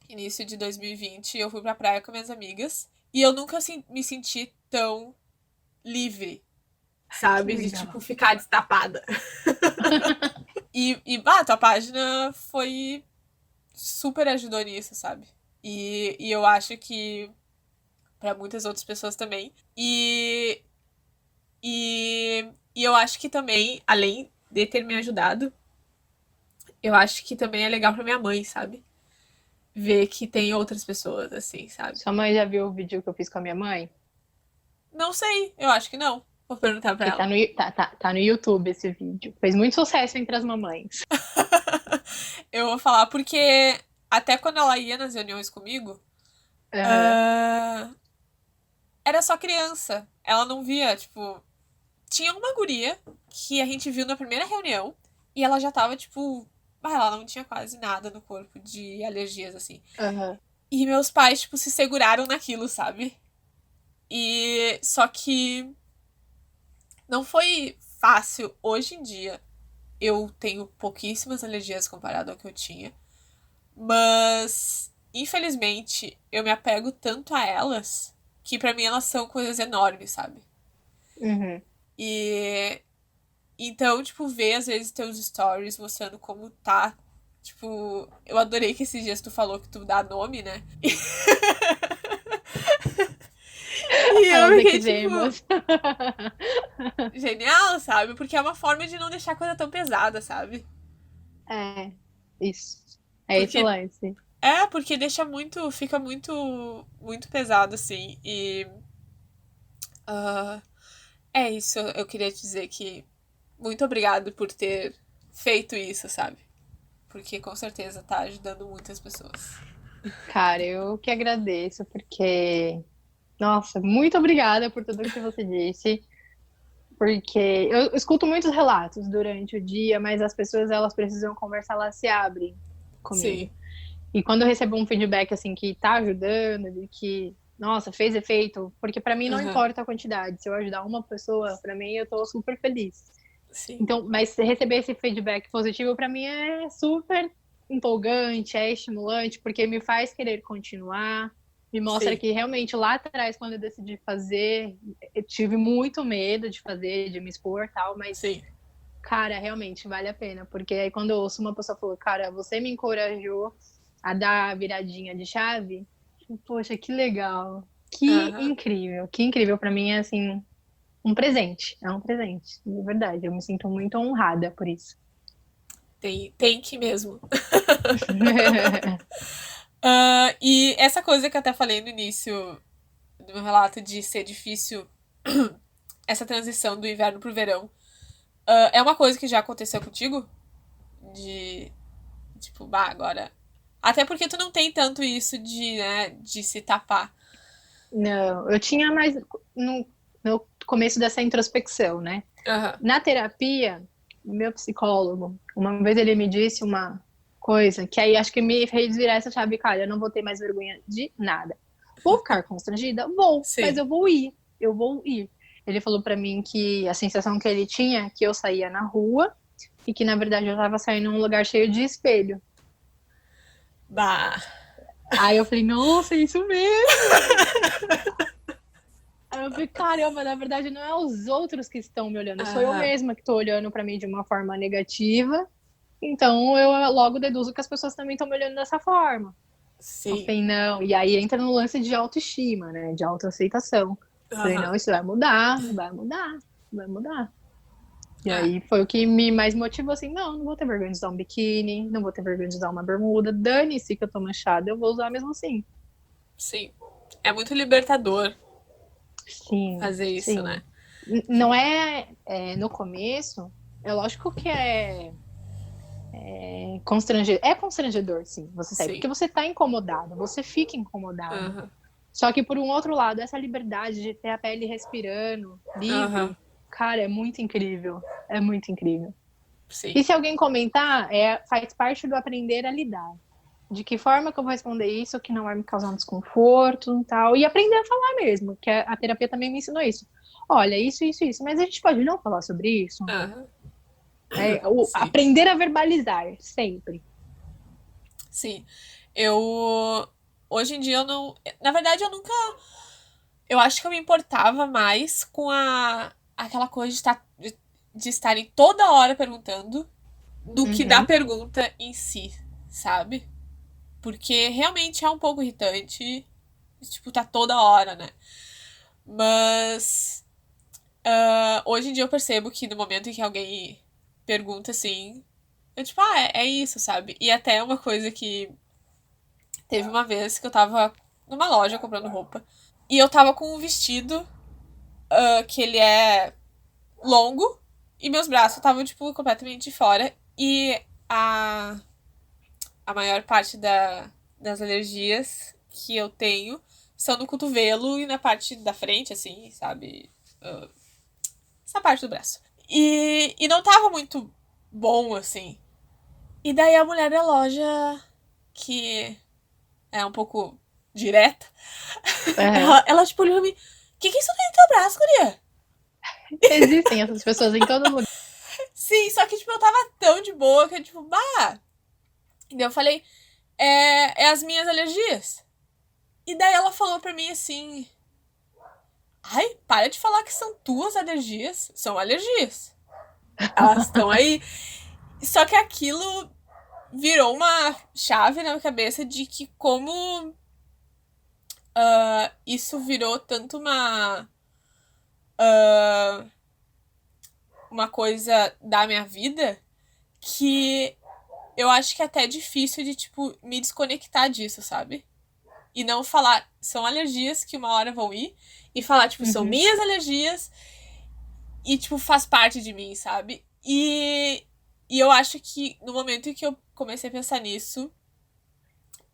[SPEAKER 2] início de 2020, eu fui pra praia com minhas amigas. E eu nunca me senti tão livre, sabe? De, tipo, ficar destapada. Tua página foi super ajudou nisso, sabe? E eu acho que para muitas outras pessoas também. E eu acho que também, além de ter me ajudado, eu acho que também é legal pra minha mãe, sabe? Ver que tem outras pessoas, assim, sabe?
[SPEAKER 1] Sua mãe já viu o vídeo que eu fiz com a minha mãe?
[SPEAKER 2] Não sei, eu acho que não. Vou perguntar pra
[SPEAKER 1] Que tá
[SPEAKER 2] ela.
[SPEAKER 1] no, tá no YouTube esse vídeo. Fez muito sucesso entre as mamães.
[SPEAKER 2] Eu vou falar porque até quando ela ia nas reuniões comigo,
[SPEAKER 1] Aham,
[SPEAKER 2] ah, era só criança. Ela não via, tipo. Tinha uma guria que a gente viu na primeira reunião e ela já tava, tipo. Ela não tinha quase nada no corpo de alergias, assim.
[SPEAKER 1] aham.
[SPEAKER 2] E meus pais, tipo, se seguraram naquilo, sabe? E só que não foi fácil. Hoje em dia, eu tenho pouquíssimas alergias comparado ao que eu tinha. Mas, infelizmente, eu me apego tanto a elas que pra mim elas são coisas enormes, sabe?
[SPEAKER 1] Uhum.
[SPEAKER 2] E então, tipo, ver às vezes teus stories mostrando como tá. Tipo, eu adorei que esses dias tu falou que tu dá nome, né? E
[SPEAKER 1] As
[SPEAKER 2] eu fiquei, tipo,
[SPEAKER 1] eczemas.
[SPEAKER 2] genial, sabe? Porque é uma forma de não deixar a coisa tão pesada, sabe?
[SPEAKER 1] É, isso. É esse o
[SPEAKER 2] Porque
[SPEAKER 1] lance.
[SPEAKER 2] porque deixa muito, fica muito, muito pesado, assim. E ah, é isso, eu queria te dizer que muito obrigado por ter feito isso, sabe? Porque com certeza tá ajudando muitas pessoas.
[SPEAKER 1] Cara, eu que agradeço, porque, nossa, muito obrigada por tudo que você disse. Porque eu escuto muitos relatos durante o dia, mas as pessoas elas precisam conversar, elas se abrem
[SPEAKER 2] Sim.
[SPEAKER 1] comigo. E quando eu recebo um feedback assim que tá ajudando, de que, nossa, fez efeito, porque pra mim não
[SPEAKER 2] Aham.
[SPEAKER 1] importa a quantidade, se eu ajudar uma pessoa, pra mim eu tô super feliz.
[SPEAKER 2] Sim.
[SPEAKER 1] Então, mas receber esse feedback positivo pra mim é super empolgante, é estimulante, porque me faz querer continuar, me mostra
[SPEAKER 2] Sim.
[SPEAKER 1] que realmente lá atrás, quando eu decidi fazer, eu tive muito medo de fazer, de me expor, tal, mas
[SPEAKER 2] Sim.
[SPEAKER 1] cara, realmente vale a pena, porque aí quando eu ouço uma pessoa falou, cara, você me encorajou a dar a viradinha de chave, poxa, que legal,
[SPEAKER 2] Aham.
[SPEAKER 1] que incrível para mim é assim um presente, é um presente, de verdade, eu me sinto muito honrada por isso.
[SPEAKER 2] Tem que mesmo. E essa coisa que eu até falei no início do meu relato de ser difícil essa transição do inverno pro verão. É uma coisa que já aconteceu contigo? De, tipo, agora. Até porque tu não tem tanto isso de, né, de se tapar.
[SPEAKER 1] Não, eu tinha mais no começo dessa introspecção, né?
[SPEAKER 2] Aham.
[SPEAKER 1] Na terapia, o meu psicólogo, uma vez ele me disse uma coisa que aí acho que me fez virar essa chave, cara, eu não vou ter mais vergonha de nada. Vou ficar constrangida? Vou, mas
[SPEAKER 2] Sim.
[SPEAKER 1] eu vou ir. Ele falou pra mim que a sensação que ele tinha é que eu saía na rua e que na verdade eu tava saindo num lugar cheio de espelho.
[SPEAKER 2] Bah.
[SPEAKER 1] Aí eu falei, nossa, é isso mesmo. Aí eu falei, caramba, na verdade não é os outros que estão me olhando, sou eu
[SPEAKER 2] Aham.
[SPEAKER 1] mesma que tô olhando pra mim de uma forma negativa. Então eu logo deduzo que as pessoas também estão me olhando dessa forma. Eu
[SPEAKER 2] Sim.
[SPEAKER 1] falei, não. E aí entra no lance de autoestima, né? De autoaceitação. Eu falei,
[SPEAKER 2] Aham.
[SPEAKER 1] não, isso vai mudar, vai mudar, vai mudar. E
[SPEAKER 2] É.
[SPEAKER 1] aí foi o que me mais motivou assim, não, não vou ter vergonha de usar um biquíni, não vou ter vergonha de usar uma bermuda, dane-se que eu tô manchada, eu vou usar mesmo assim.
[SPEAKER 2] Sim. É muito libertador
[SPEAKER 1] Sim,
[SPEAKER 2] fazer isso, né?
[SPEAKER 1] sim. Não no começo, é lógico que é constrangedor, sim, você sair,
[SPEAKER 2] Sim.
[SPEAKER 1] porque você tá incomodado, você fica incomodado.
[SPEAKER 2] Aham.
[SPEAKER 1] Só que por um outro lado, essa liberdade de ter a pele respirando,
[SPEAKER 2] Aham.
[SPEAKER 1] livre, cara, é muito incrível. É muito incrível.
[SPEAKER 2] Sim.
[SPEAKER 1] E se alguém comentar, faz parte do aprender a lidar. De que forma que eu vou responder isso, que não vai me causar um desconforto e tal. E aprender a falar mesmo, que a terapia também me ensinou isso. Olha, isso, mas a gente pode não falar sobre isso.
[SPEAKER 2] Aham. Sim.
[SPEAKER 1] Aprender a verbalizar, sempre.
[SPEAKER 2] Sim. Eu. Hoje em dia eu não. Na verdade, eu nunca. Eu acho que eu me importava mais com aquela coisa de estarem toda hora perguntando. do que da
[SPEAKER 1] Uhum.
[SPEAKER 2] pergunta em si, sabe? Porque realmente é um pouco irritante. Tipo, tá toda hora, né? Mas hoje em dia eu percebo que no momento em que alguém pergunta assim, eu tipo, é isso, sabe? E até uma coisa que teve uma vez que eu tava numa loja comprando roupa e eu tava com um vestido que ele é longo e meus braços estavam, tipo, completamente de fora. E a, a maior parte das alergias que eu tenho são no cotovelo e na parte da frente, assim, sabe? Uh, essa parte do braço. E não tava muito bom, assim. E daí a mulher da loja, que é um pouco direta,
[SPEAKER 1] Uhum.
[SPEAKER 2] ela tipo, olhou pra mim: que é isso tem no teu braço, guria?
[SPEAKER 1] Existem essas pessoas em todo lugar.
[SPEAKER 2] Sim, só que, tipo, eu tava tão de boa que, tipo, bah. E daí eu falei: é as minhas alergias. E daí ela falou pra mim assim: ai, para de falar que são tuas alergias. São alergias. Elas estão aí. Só que aquilo virou uma chave na minha cabeça de que como isso virou tanto uma coisa da minha vida que eu acho que é até difícil de, tipo, me desconectar disso, sabe? E não falar, são alergias que uma hora vão ir, e falar, tipo, são
[SPEAKER 1] Uhum.
[SPEAKER 2] minhas alergias e, tipo, faz parte de mim, sabe? E eu acho que no momento em que eu comecei a pensar nisso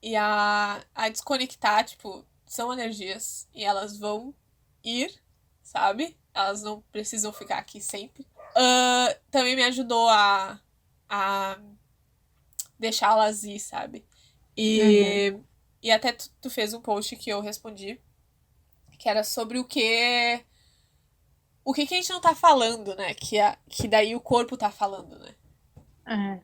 [SPEAKER 2] e a desconectar, tipo, são alergias e elas vão ir, sabe? Elas não precisam ficar aqui sempre. Também me ajudou a deixá-las ir, sabe?
[SPEAKER 1] Uhum.
[SPEAKER 2] E até tu fez um post que eu respondi, que era sobre o que a gente não tá falando, né? Que daí o corpo tá falando, né?
[SPEAKER 1] É.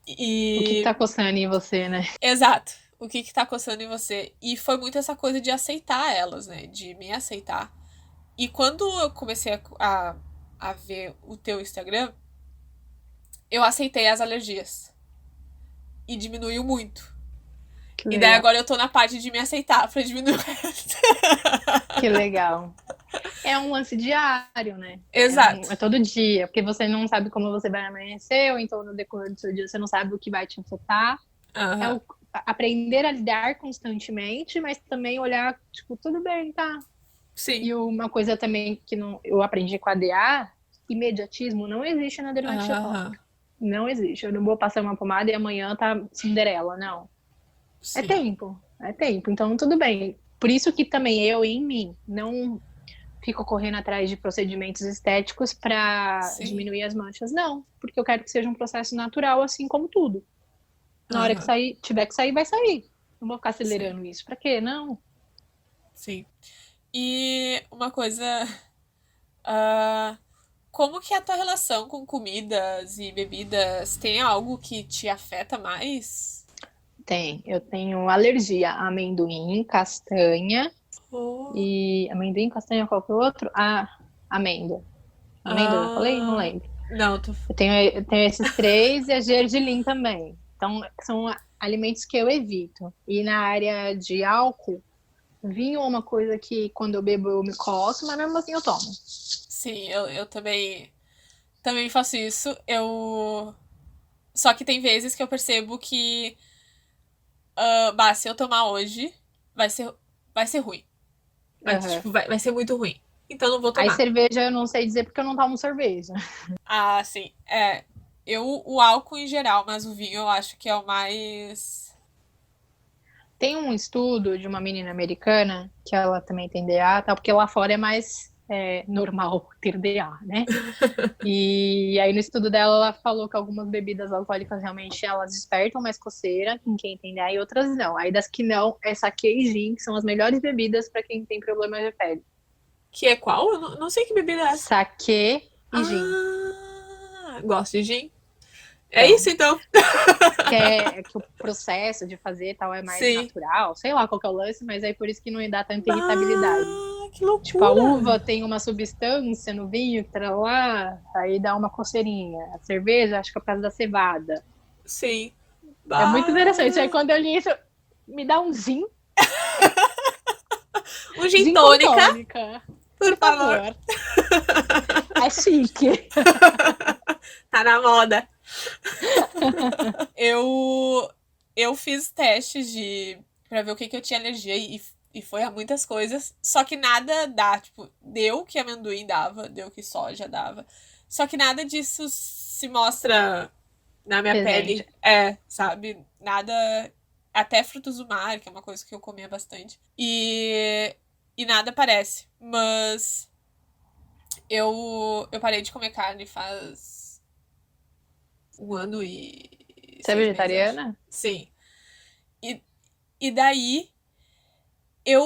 [SPEAKER 1] O que
[SPEAKER 2] E.
[SPEAKER 1] tá coçando em você, né?
[SPEAKER 2] Exato. O que tá coçando em você. E foi muito essa coisa de aceitar elas, né? De me aceitar. E quando eu comecei a ver o teu Instagram, eu aceitei as alergias. E diminuiu muito.
[SPEAKER 1] Que
[SPEAKER 2] E daí
[SPEAKER 1] legal.
[SPEAKER 2] agora eu tô na parte de me aceitar pra diminuir o resto.
[SPEAKER 1] Que legal. É um lance diário, né?
[SPEAKER 2] Exato.
[SPEAKER 1] É todo dia, porque você não sabe como você vai amanhecer, ou então no decorrer do seu dia você não sabe o que vai te afetar. É
[SPEAKER 2] Aham.
[SPEAKER 1] aprender a lidar constantemente, mas também olhar, tipo, tudo bem, tá?
[SPEAKER 2] Sim.
[SPEAKER 1] E uma coisa também que não, eu aprendi com a DA, imediatismo não existe na dermatite.
[SPEAKER 2] Aham.
[SPEAKER 1] Não existe. Eu não vou passar uma pomada e amanhã tá Cinderela, não. É
[SPEAKER 2] Sim.
[SPEAKER 1] tempo, é tempo. Então, tudo bem. Por isso que também eu, em mim, não fico correndo atrás de procedimentos estéticos para
[SPEAKER 2] Sim.
[SPEAKER 1] diminuir as manchas, não. Porque eu quero que seja um processo natural, assim como tudo. Na hora que
[SPEAKER 2] Aham.
[SPEAKER 1] sair, tiver que sair, vai sair. Não vou ficar
[SPEAKER 2] Sim.
[SPEAKER 1] acelerando isso. Pra quê? Não.
[SPEAKER 2] Sim. E uma coisa. ah, como que é a tua relação com comidas e bebidas? Tem algo que te afeta mais?
[SPEAKER 1] Tem. Eu tenho alergia a amendoim, castanha
[SPEAKER 2] Oh.
[SPEAKER 1] e. Amendoim, castanha, qual que é o outro? Ah, amêndoa. Amêndoa, eu já falei? Não
[SPEAKER 2] Ah.
[SPEAKER 1] lembro.
[SPEAKER 2] Não, tu.
[SPEAKER 1] Eu tenho esses três e a gergelim também. Então, são alimentos que eu evito. E na área de álcool, vinho é uma coisa que quando eu bebo eu me coço, mas mesmo assim eu tomo.
[SPEAKER 2] Sim, eu também faço isso. Só que tem vezes que eu percebo que. Bah, se eu tomar hoje, vai ser, vai ser ruim.
[SPEAKER 1] Uhum.
[SPEAKER 2] Tipo, vai ser muito ruim. Então não vou
[SPEAKER 1] Aí
[SPEAKER 2] tomar.
[SPEAKER 1] cerveja eu não sei dizer porque eu não tomo cerveja.
[SPEAKER 2] Ah, sim. O álcool em geral, mas o vinho eu acho que é o mais.
[SPEAKER 1] Tem um estudo de uma menina americana que ela também tem DA, tá? Porque lá fora é mais normal ter DA, né? E aí no estudo dela ela falou que algumas bebidas alcoólicas realmente elas despertam mais coceira em quem tem DA e outras não. Aí das que não, é saquê e gin, que são as melhores bebidas para quem tem problemas de pele.
[SPEAKER 2] Que é qual? Eu não sei que bebida é essa.
[SPEAKER 1] Saquê e gin.
[SPEAKER 2] Ah, gosto de gin. É isso, então.
[SPEAKER 1] Que o processo de fazer tal é mais
[SPEAKER 2] Sim.
[SPEAKER 1] natural, sei lá qual que é o lance, mas aí por isso que não me dá tanta irritabilidade.
[SPEAKER 2] Que loucura!
[SPEAKER 1] Tipo, a uva tem uma substância no vinho que tá lá, aí dá uma coceirinha. A cerveja, acho que é por causa da cevada.
[SPEAKER 2] Sim.
[SPEAKER 1] É muito interessante. Aí quando eu li isso, me dá um gin.
[SPEAKER 2] Um gin
[SPEAKER 1] Gin com
[SPEAKER 2] tônica,
[SPEAKER 1] tônica.
[SPEAKER 2] por favor.
[SPEAKER 1] É chique.
[SPEAKER 2] Tá na moda. Eu fiz testes pra ver o que eu tinha alergia e foi a muitas coisas. Só que nada dá, tipo, deu que amendoim dava, deu que soja dava. Só que nada disso se mostra na minha
[SPEAKER 1] Presente.
[SPEAKER 2] pele. Sabe? Nada. Até frutos do mar, que é uma coisa que eu comia bastante. E nada aparece. Mas eu parei de comer carne faz 1 ano e
[SPEAKER 1] Você é
[SPEAKER 2] 6 meses,
[SPEAKER 1] vegetariana?
[SPEAKER 2] acho. Sim. E daí, eu...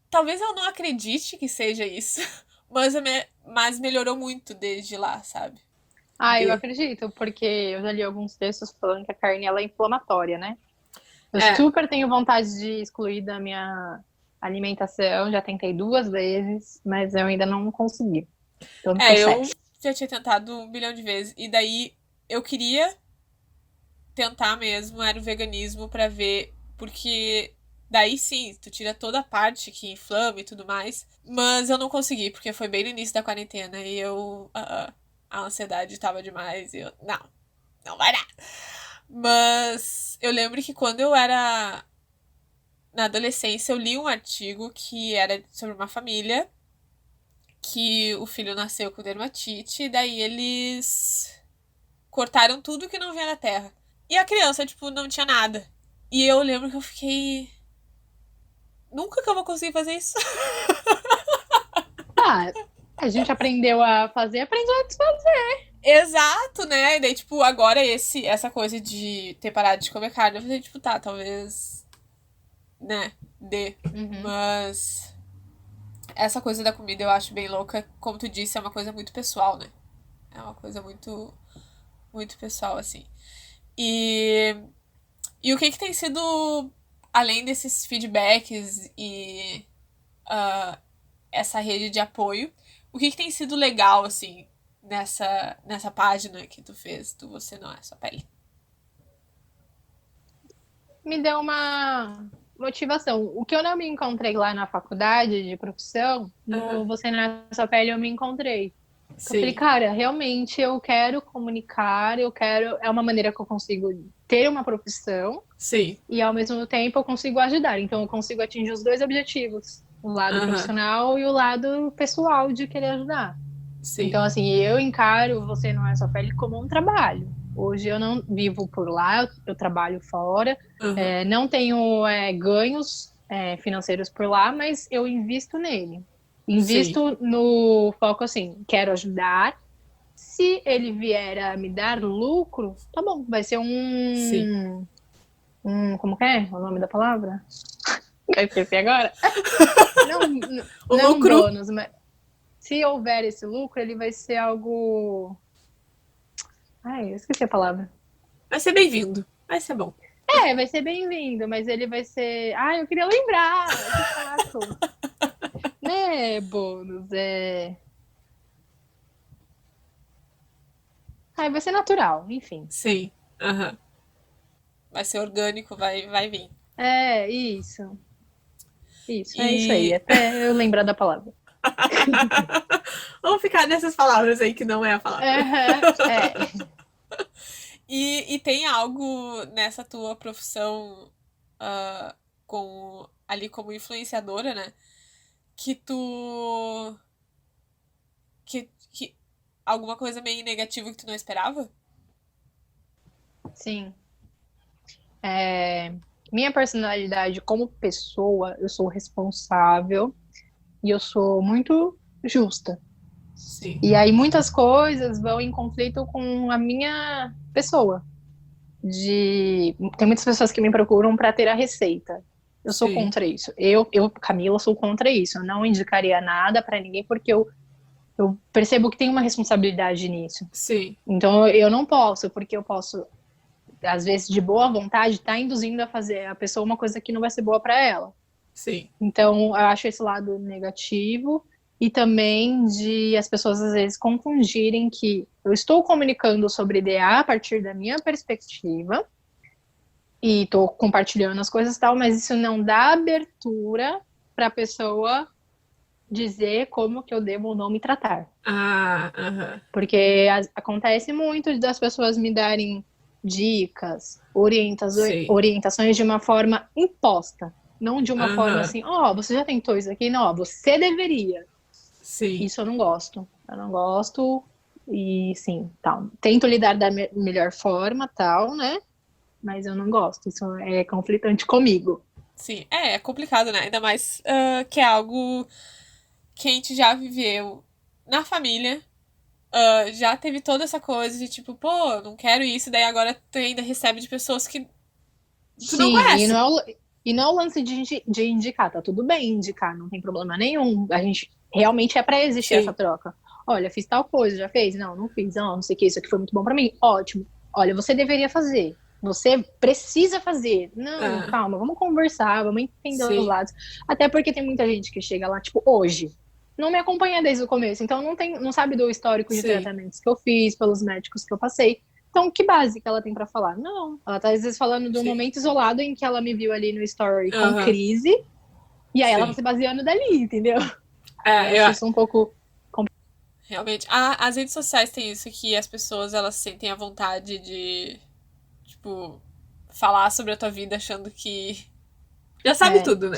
[SPEAKER 2] Talvez eu não acredite que seja isso, mas melhorou muito desde lá, sabe?
[SPEAKER 1] Eu acredito, porque eu já li alguns textos falando que a carne ela é inflamatória, né? Eu super tenho vontade de excluir da minha alimentação, já tentei 2 vezes, mas eu ainda não consegui. Tô no
[SPEAKER 2] eu
[SPEAKER 1] processo.
[SPEAKER 2] já tinha tentado 1 bilhão de vezes. E daí, eu queria tentar mesmo, era o veganismo pra ver, porque daí sim, tu tira toda a parte que inflama e tudo mais. Mas eu não consegui, porque foi bem no início da quarentena e a ansiedade tava demais e eu, não vai dar. Mas eu lembro que quando eu era na adolescência, eu li um artigo que era sobre uma família que o filho nasceu com dermatite e daí eles cortaram tudo que não vinha da terra. E a criança, tipo, não tinha nada. E eu lembro que eu fiquei... Nunca que eu vou conseguir fazer isso.
[SPEAKER 1] A gente aprendeu a fazer, aprendeu a desfazer.
[SPEAKER 2] Exato, né? E daí, tipo, agora essa coisa de ter parado de comer carne, eu falei, tipo, tá, talvez, né, dê. Mas essa coisa da comida eu acho bem louca. Como tu disse, é uma coisa muito pessoal, né? É uma coisa muito, muito pessoal, assim. E o que tem sido, além desses feedbacks e essa rede de apoio, o que tem sido legal, assim, nessa página que tu fez do Você Não É Sua Pele?
[SPEAKER 1] Me deu uma motivação. O que eu não me encontrei lá na faculdade de profissão, no Você Nessa Pele eu me encontrei. Eu falei, cara, realmente eu quero comunicar, é uma maneira que eu consigo ter uma profissão.
[SPEAKER 2] Sim.
[SPEAKER 1] E ao mesmo tempo eu consigo ajudar. Então eu consigo atingir os 2 objetivos. O lado profissional e o lado pessoal de querer ajudar.
[SPEAKER 2] Sim.
[SPEAKER 1] Então, assim, eu encaro Você Não É Sua Pele como um trabalho. Hoje eu não vivo por lá, eu trabalho fora. Não tenho ganhos financeiros por lá, mas eu invisto nele. Invisto no foco assim, quero ajudar. Se ele vier a me dar lucro, tá bom, vai ser como que é o nome da palavra? Eu esqueci agora. Não
[SPEAKER 2] lucro.
[SPEAKER 1] Um bônus, mas se houver esse lucro, ele vai ser algo... eu esqueci a palavra.
[SPEAKER 2] Vai ser bem-vindo. Vai ser bom.
[SPEAKER 1] Vai ser bem-vindo, mas ele vai ser... eu queria lembrar. Que saco. Né, bônus, vai ser natural, enfim.
[SPEAKER 2] Sim. Vai ser orgânico, vai vir.
[SPEAKER 1] Isso. Isso, é isso aí. Até eu lembrar da palavra.
[SPEAKER 2] Vamos ficar nessas palavras aí que não é a palavra. E tem algo nessa tua profissão ali como influenciadora, né? Que tu... Que alguma coisa meio negativa que tu não esperava?
[SPEAKER 1] Sim. Minha personalidade como pessoa, eu sou responsável e eu sou muito justa.
[SPEAKER 2] Sim.
[SPEAKER 1] E aí muitas coisas vão em conflito com a minha pessoa. Tem muitas pessoas que me procuram para ter a receita. Eu sou contra isso. Eu, Camila, sou contra isso. Eu não indicaria nada para ninguém porque eu eu percebo que tem uma responsabilidade nisso.
[SPEAKER 2] Sim,
[SPEAKER 1] Então eu não posso, porque eu posso, às vezes, de boa vontade, estar induzindo a fazer a pessoa uma coisa que não vai ser boa para ela.
[SPEAKER 2] sim.
[SPEAKER 1] Então, eu acho esse lado negativo e também de as pessoas às vezes confundirem que eu estou comunicando sobre DA a partir da minha perspectiva e estou compartilhando as coisas e tal, mas isso não dá abertura para a pessoa dizer como que eu devo ou não me tratar.
[SPEAKER 2] Ah, aham.
[SPEAKER 1] Porque acontece muito das pessoas me darem dicas,
[SPEAKER 2] Sim.
[SPEAKER 1] orientações de uma forma imposta. Não de uma forma
[SPEAKER 2] Aham.
[SPEAKER 1] assim, ó, você já tentou isso aqui? Não, ó, você deveria.
[SPEAKER 2] Sim.
[SPEAKER 1] Isso eu não gosto. Eu não gosto e, sim, tal. Tento lidar da melhor forma, tal, né? Mas eu não gosto. Isso é conflitante comigo.
[SPEAKER 2] Sim. É complicado, né? Ainda mais que é algo que a gente já viveu na família. Já teve toda essa coisa de tipo, pô, não quero isso, daí agora tu ainda recebe de pessoas que tu não
[SPEAKER 1] Sim,
[SPEAKER 2] conhece.
[SPEAKER 1] e não é o lance de indicar, tá tudo bem indicar, não tem problema nenhum. A gente realmente é para existir essa
[SPEAKER 2] Sim,
[SPEAKER 1] troca. Olha, fiz tal coisa, já fez? Não, não fiz. Não, não sei o que, isso aqui foi muito bom para mim. Ótimo. Olha, você deveria fazer. Você precisa fazer. Não,
[SPEAKER 2] ah,
[SPEAKER 1] calma, vamos conversar, vamos entender os
[SPEAKER 2] sim,
[SPEAKER 1] lados. Até porque tem muita gente que chega lá, tipo, hoje. Não me acompanha desde o começo, então não sabe do histórico de
[SPEAKER 2] sim,
[SPEAKER 1] tratamentos que eu fiz, pelos médicos que eu passei. Então, que base que ela tem pra falar? Não. Ela tá às vezes falando de um
[SPEAKER 2] sim.
[SPEAKER 1] momento isolado em que ela me viu ali no story com
[SPEAKER 2] Aham,
[SPEAKER 1] crise, e aí ela tá
[SPEAKER 2] sim.
[SPEAKER 1] se baseando dali, entendeu? Aí eu
[SPEAKER 2] É,
[SPEAKER 1] acho isso um pouco.
[SPEAKER 2] realmente. As redes sociais têm isso que as pessoas elas sentem a vontade de, tipo, falar sobre a tua vida achando que já sabe
[SPEAKER 1] É,
[SPEAKER 2] tudo, né?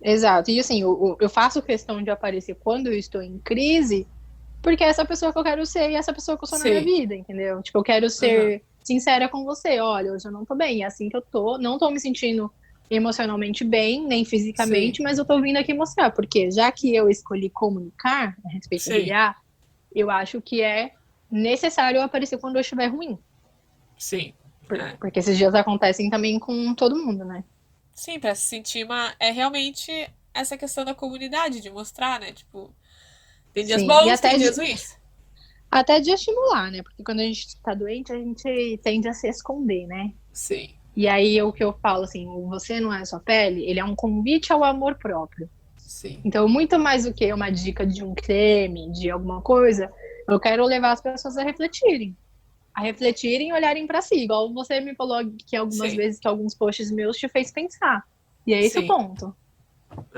[SPEAKER 1] exato. E assim, eu faço questão de aparecer quando eu estou em crise, porque é essa pessoa que eu quero ser e é essa pessoa que eu sou na minha
[SPEAKER 2] Sim.
[SPEAKER 1] vida, entendeu? Tipo, eu quero
[SPEAKER 2] Aham.
[SPEAKER 1] ser sincera com você. Olha, hoje eu não tô bem, é assim que eu tô. Não tô me sentindo emocionalmente bem, nem
[SPEAKER 2] Sim.
[SPEAKER 1] fisicamente, mas eu tô vindo aqui mostrar, porque já que eu escolhi comunicar a respeito do
[SPEAKER 2] Sim.
[SPEAKER 1] DA, eu acho que é necessário eu aparecer quando eu estiver ruim.
[SPEAKER 2] Sim. É.
[SPEAKER 1] Porque esses dias acontecem também com todo mundo, né?
[SPEAKER 2] Sim, pra se sentir uma. É realmente essa questão da comunidade, de mostrar, né? Tipo, tem dias
[SPEAKER 1] Sim, e
[SPEAKER 2] bons, tem dias ruins.
[SPEAKER 1] até de estimular, né? Porque quando a gente tá doente, a gente tende a se esconder, né?
[SPEAKER 2] Sim.
[SPEAKER 1] E aí o que eu falo assim, o Você Não É Sua Pele, ele é um convite ao amor próprio.
[SPEAKER 2] Sim.
[SPEAKER 1] Então, muito mais do que uma dica de um creme, de alguma coisa, eu quero levar as pessoas a refletirem e olharem para si, igual você me falou que algumas
[SPEAKER 2] Sim.
[SPEAKER 1] vezes que alguns posts meus te fez pensar. E é esse o
[SPEAKER 2] Sim.
[SPEAKER 1] ponto.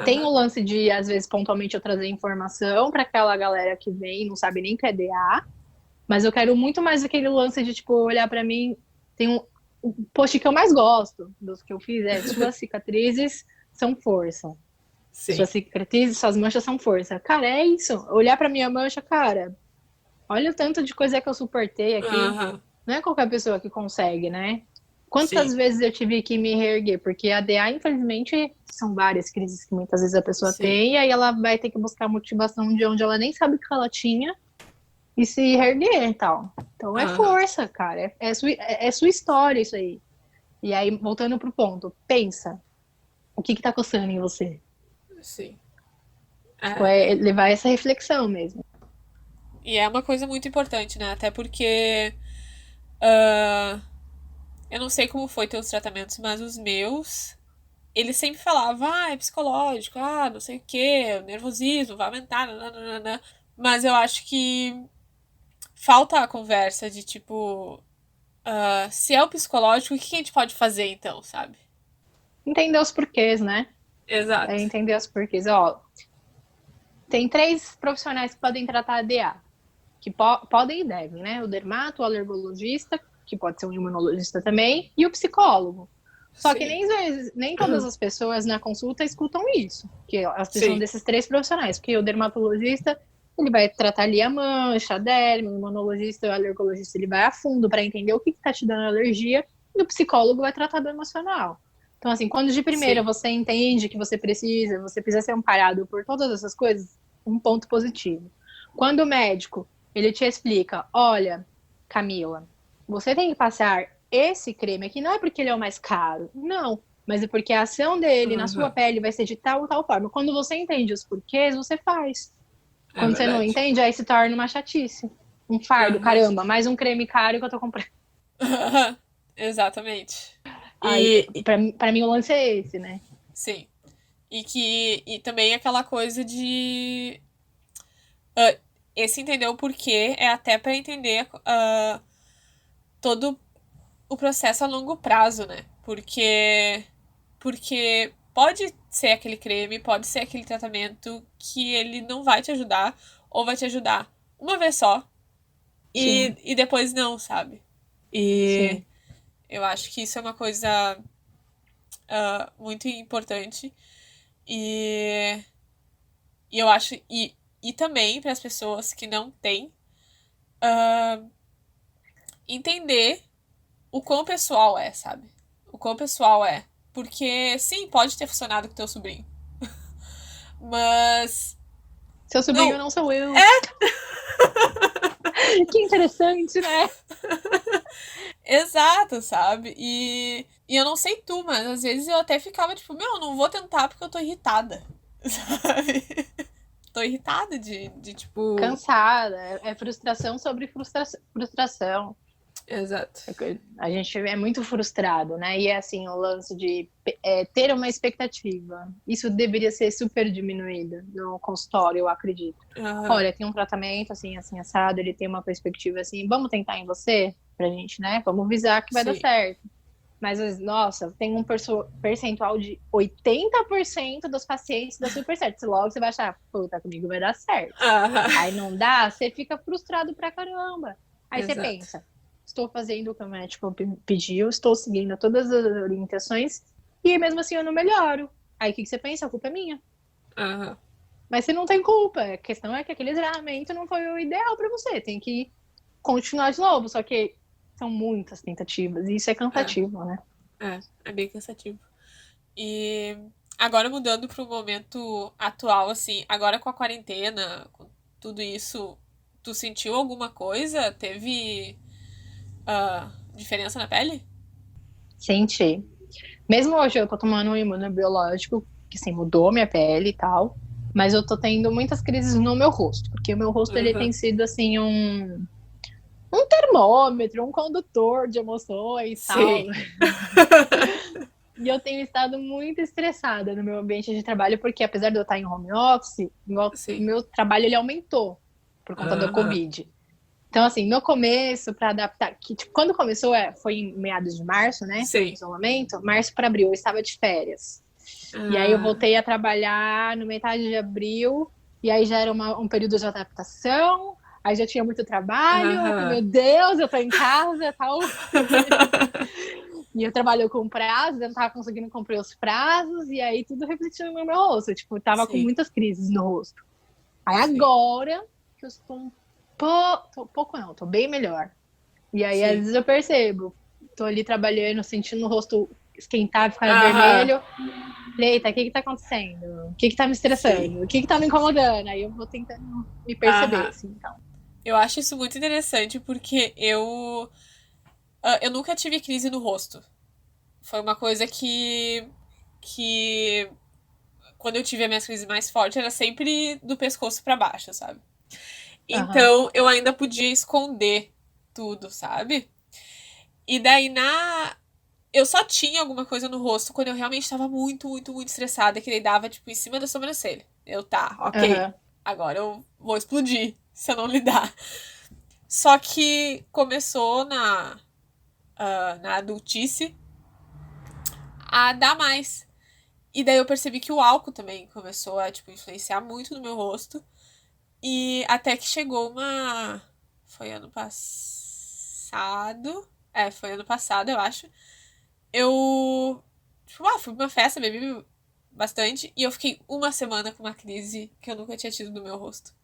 [SPEAKER 1] Tem o
[SPEAKER 2] Aham.
[SPEAKER 1] lance de, às vezes, pontualmente eu trazer informação para aquela galera que vem e não sabe nem o que é DA, mas eu quero muito mais aquele lance de, tipo, olhar para mim. Tem um post que eu mais gosto dos que eu fiz é: suas cicatrizes são força.
[SPEAKER 2] Sim.
[SPEAKER 1] Suas cicatrizes, suas manchas são força. Cara, é isso. Olhar para minha mancha, cara, olha o tanto de coisa que eu suportei aqui.
[SPEAKER 2] Aham.
[SPEAKER 1] Não é qualquer pessoa que consegue, né? Quantas
[SPEAKER 2] Sim.
[SPEAKER 1] vezes eu tive que me reerguer? Porque a DA, infelizmente, são várias crises que muitas vezes a pessoa
[SPEAKER 2] Sim.
[SPEAKER 1] tem, e aí ela vai ter que buscar motivação de onde ela nem sabe que ela tinha e se reerguer e tal. Então é
[SPEAKER 2] Aham.
[SPEAKER 1] força, cara. É sua história isso aí. E aí, voltando pro ponto, pensa, o que tá coçando em você?
[SPEAKER 2] Sim.
[SPEAKER 1] Tipo,
[SPEAKER 2] É.
[SPEAKER 1] é levar essa reflexão mesmo.
[SPEAKER 2] E é uma coisa muito importante, né? Até porque. ah, eu não sei como foi teus tratamentos, mas os meus. Ele sempre falava, é psicológico, não sei o que, nervosismo, vai aumentar, nananana. Mas eu acho que falta a conversa de tipo, se é o psicológico, o que a gente pode fazer então, sabe?
[SPEAKER 1] Entender os porquês, né? É
[SPEAKER 2] Exato.
[SPEAKER 1] entender os porquês. Ó, tem três profissionais que podem tratar a DA, que podem e devem, né? O dermato, o alergologista, que pode ser um imunologista também, e o psicólogo. Só que
[SPEAKER 2] Sim.
[SPEAKER 1] nem todas as pessoas na consulta escutam isso, que elas precisam
[SPEAKER 2] Sim.
[SPEAKER 1] desses três profissionais, porque o dermatologista ele vai tratar ali a mancha, a derme, o imunologista e o alergologista ele vai a fundo para entender o que está te dando alergia, e o psicólogo vai tratar do emocional. Então, assim, quando de primeira
[SPEAKER 2] Sim.
[SPEAKER 1] você entende que você precisa ser amparado por todas essas coisas, um ponto positivo. Quando o médico ele te explica, olha, Camila, você tem que passar esse creme aqui, não é porque ele é o mais caro, não, mas é porque a ação dele na sua
[SPEAKER 2] Uhum.
[SPEAKER 1] pele vai ser de tal ou tal forma. Quando você entende os porquês, você faz.
[SPEAKER 2] É
[SPEAKER 1] Quando você não
[SPEAKER 2] verdade.
[SPEAKER 1] entende, aí se torna uma chatice. Um fardo,
[SPEAKER 2] Aham.
[SPEAKER 1] caramba, mais um creme caro que eu tô comprando.
[SPEAKER 2] Exatamente.
[SPEAKER 1] Aí,
[SPEAKER 2] E,
[SPEAKER 1] pra mim o lance é esse, né?
[SPEAKER 2] sim. E também aquela coisa de. ah, esse entender o porquê é até pra entender todo o processo a longo prazo, né? Porque pode ser aquele creme, pode ser aquele tratamento que ele não vai te ajudar, ou vai te ajudar uma vez só,
[SPEAKER 1] Sim,
[SPEAKER 2] e depois não, sabe? E
[SPEAKER 1] sim,
[SPEAKER 2] eu acho que isso é uma coisa muito importante. E, e eu acho. E também para as pessoas que não têm, entender o quão pessoal é, sabe? O quão pessoal é. Porque, sim, pode ter funcionado com teu sobrinho. Mas.
[SPEAKER 1] seu sobrinho
[SPEAKER 2] Não.
[SPEAKER 1] não sou eu. Que interessante, né?
[SPEAKER 2] Exato, sabe? E eu não sei tu, mas às vezes eu até ficava tipo, meu, não vou tentar porque eu tô irritada. Sabe? Tô irritada de tipo.
[SPEAKER 1] Cansada, é frustração sobre frustração.
[SPEAKER 2] Exato.
[SPEAKER 1] A gente é muito frustrado, né? E é assim, o lance de ter uma expectativa. Isso deveria ser super diminuído no consultório, eu acredito.
[SPEAKER 2] Aham.
[SPEAKER 1] Olha, tem um tratamento assim, assim, assado, ele tem uma perspectiva assim, vamos tentar em você, pra gente, né? Vamos visar que vai dar
[SPEAKER 2] Sim.
[SPEAKER 1] certo. Mas, nossa, tem um percentual de 80% dos pacientes dá super certo. Logo você vai achar, puta, comigo vai dar certo.
[SPEAKER 2] Aham.
[SPEAKER 1] Aí não dá, você fica frustrado pra caramba. Aí você
[SPEAKER 2] Exato.
[SPEAKER 1] pensa, estou fazendo o que o médico pediu, estou seguindo todas as orientações e mesmo assim eu não melhoro. Aí o que você pensa? A culpa é minha.
[SPEAKER 2] Aham.
[SPEAKER 1] Mas você não tem culpa. A questão é que aquele tratamento não foi o ideal para você. Tem que continuar de novo. Só que são muitas tentativas e isso é
[SPEAKER 2] É,
[SPEAKER 1] cansativo, né?
[SPEAKER 2] é bem cansativo. E agora mudando pro momento atual, assim, agora com a quarentena, com tudo isso, tu sentiu alguma coisa? Teve diferença na pele?
[SPEAKER 1] Senti. Mesmo hoje eu tô tomando um imunobiológico, que assim, mudou minha pele e tal, mas eu tô tendo muitas crises no meu rosto, porque o meu rosto ele
[SPEAKER 2] Uhum.
[SPEAKER 1] tem sido assim um termômetro, um condutor de emoções e tal.
[SPEAKER 2] Sim.
[SPEAKER 1] E eu tenho estado muito estressada no meu ambiente de trabalho, porque apesar de eu estar em home office, o
[SPEAKER 2] Sim.
[SPEAKER 1] meu trabalho ele aumentou por conta da
[SPEAKER 2] Aham.
[SPEAKER 1] Covid. Então, assim, no começo, para adaptar, que tipo, quando começou, foi em meados de março, né? O
[SPEAKER 2] Sim.
[SPEAKER 1] isolamento, março para abril, eu estava de férias. E aí eu
[SPEAKER 2] Ah,
[SPEAKER 1] voltei a trabalhar no metade de abril, e aí já era um período de adaptação, aí já tinha muito trabalho, eu falei,
[SPEAKER 2] aham.
[SPEAKER 1] meu Deus, eu tô em casa, tal. E eu trabalho com prazos, eu não tava conseguindo cumprir os prazos, e aí tudo refletiu no meu rosto, tipo, eu tava com
[SPEAKER 2] Sim.
[SPEAKER 1] muitas crises no rosto. Aí
[SPEAKER 2] Sim.
[SPEAKER 1] agora que eu estou pouco não, tô bem melhor. E aí às
[SPEAKER 2] Sim.
[SPEAKER 1] vezes eu percebo, tô ali trabalhando, sentindo o rosto esquentar, ficar
[SPEAKER 2] Aham.
[SPEAKER 1] vermelho. Eita, o que que tá acontecendo? O que que tá me
[SPEAKER 2] Sim.
[SPEAKER 1] estressando? O que que tá me incomodando? Aí eu vou tentando me perceber,
[SPEAKER 2] Aham.
[SPEAKER 1] assim, então.
[SPEAKER 2] Eu acho isso muito interessante porque eu nunca tive crise no rosto. Foi uma coisa que quando eu tive as minhas crises mais fortes era sempre do pescoço pra baixo, sabe?
[SPEAKER 1] Aham,
[SPEAKER 2] Então eu ainda podia esconder tudo, sabe? E daí eu só tinha alguma coisa no rosto quando eu realmente estava muito, muito, muito estressada, que daí dava, tipo, em cima da sobrancelha. Tá, ok.
[SPEAKER 1] aham,
[SPEAKER 2] Agora eu vou explodir se eu não lidar. Só que começou na adultice a dar mais. E daí eu percebi que o álcool também começou a, tipo, influenciar muito no meu rosto. E até que chegou uma. Foi ano passado. Foi ano passado, eu acho. Eu. Tipo, fui pra uma festa, bebi bastante. E eu fiquei uma semana com uma crise que eu nunca tinha tido no meu rosto.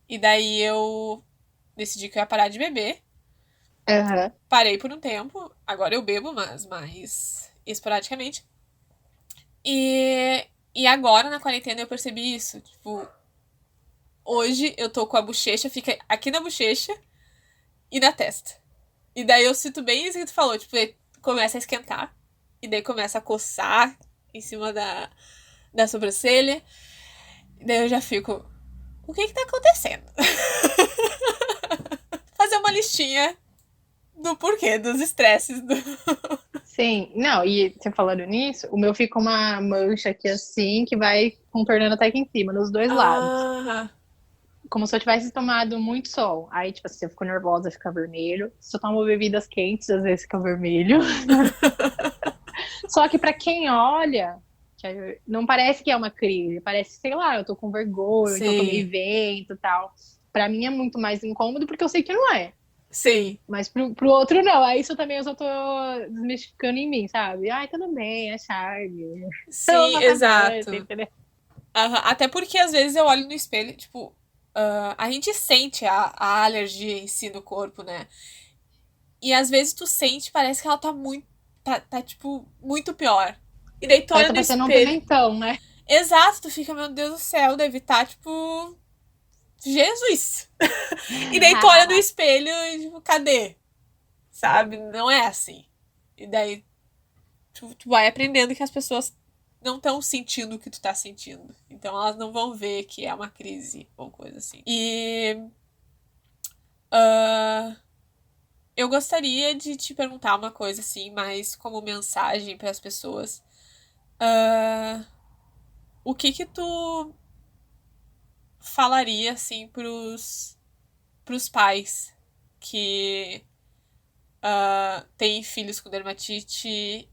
[SPEAKER 2] E daí eu decidi que eu ia parar de beber.
[SPEAKER 1] aham.
[SPEAKER 2] Parei por um tempo. Agora eu bebo, mas mais esporadicamente. E agora na quarentena eu percebi isso. Tipo, hoje eu tô com a bochecha, fica aqui na bochecha e na testa. E daí eu sinto bem isso que tu falou, tipo, começa a esquentar. E daí começa a coçar em cima da sobrancelha. E daí eu já fico, o que tá acontecendo? Fazer uma listinha do porquê, dos estresses.
[SPEAKER 1] Sim, não, e você falando nisso, o meu fica uma mancha aqui assim, que vai contornando até aqui em cima, nos dois lados.
[SPEAKER 2] Ah,
[SPEAKER 1] Como se eu tivesse tomado muito sol. Aí, tipo assim, eu fico nervosa, fica vermelho. Se eu tomo bebidas quentes, às vezes fica vermelho. Só que pra quem olha, não parece que é uma crise, parece, sei lá, eu tô com vergonha, então eu tomei
[SPEAKER 2] sim,
[SPEAKER 1] vento e tal. Pra mim é muito mais incômodo porque eu sei que não é.
[SPEAKER 2] sim.
[SPEAKER 1] Mas pro outro não. Aí isso também eu só tô desmistificando em mim, sabe? Ai, tudo bem, é charme. Eu
[SPEAKER 2] Sim,
[SPEAKER 1] vou passar pano,
[SPEAKER 2] exato.
[SPEAKER 1] entendeu?
[SPEAKER 2] Até porque às vezes eu olho no espelho, tipo, a gente sente a alergia em si no corpo, né? E às vezes tu sente, parece que ela tá muito, tá tipo, muito pior. E daí tu
[SPEAKER 1] Aí
[SPEAKER 2] olha
[SPEAKER 1] tá
[SPEAKER 2] no
[SPEAKER 1] parecendo um
[SPEAKER 2] espelho,
[SPEAKER 1] pimentão, né?
[SPEAKER 2] exato, tu fica, meu Deus do céu, deve estar, tipo, Jesus! E daí tu olha no espelho e, tipo, cadê? Sabe? Não é assim. E daí tu vai aprendendo que as pessoas não estão sentindo o que tu tá sentindo. Então elas não vão ver que é uma crise ou coisa assim. E ah, eu gostaria de te perguntar uma coisa assim, mais como mensagem para as pessoas. Ah, o que tu falaria assim pros pais que têm filhos com dermatite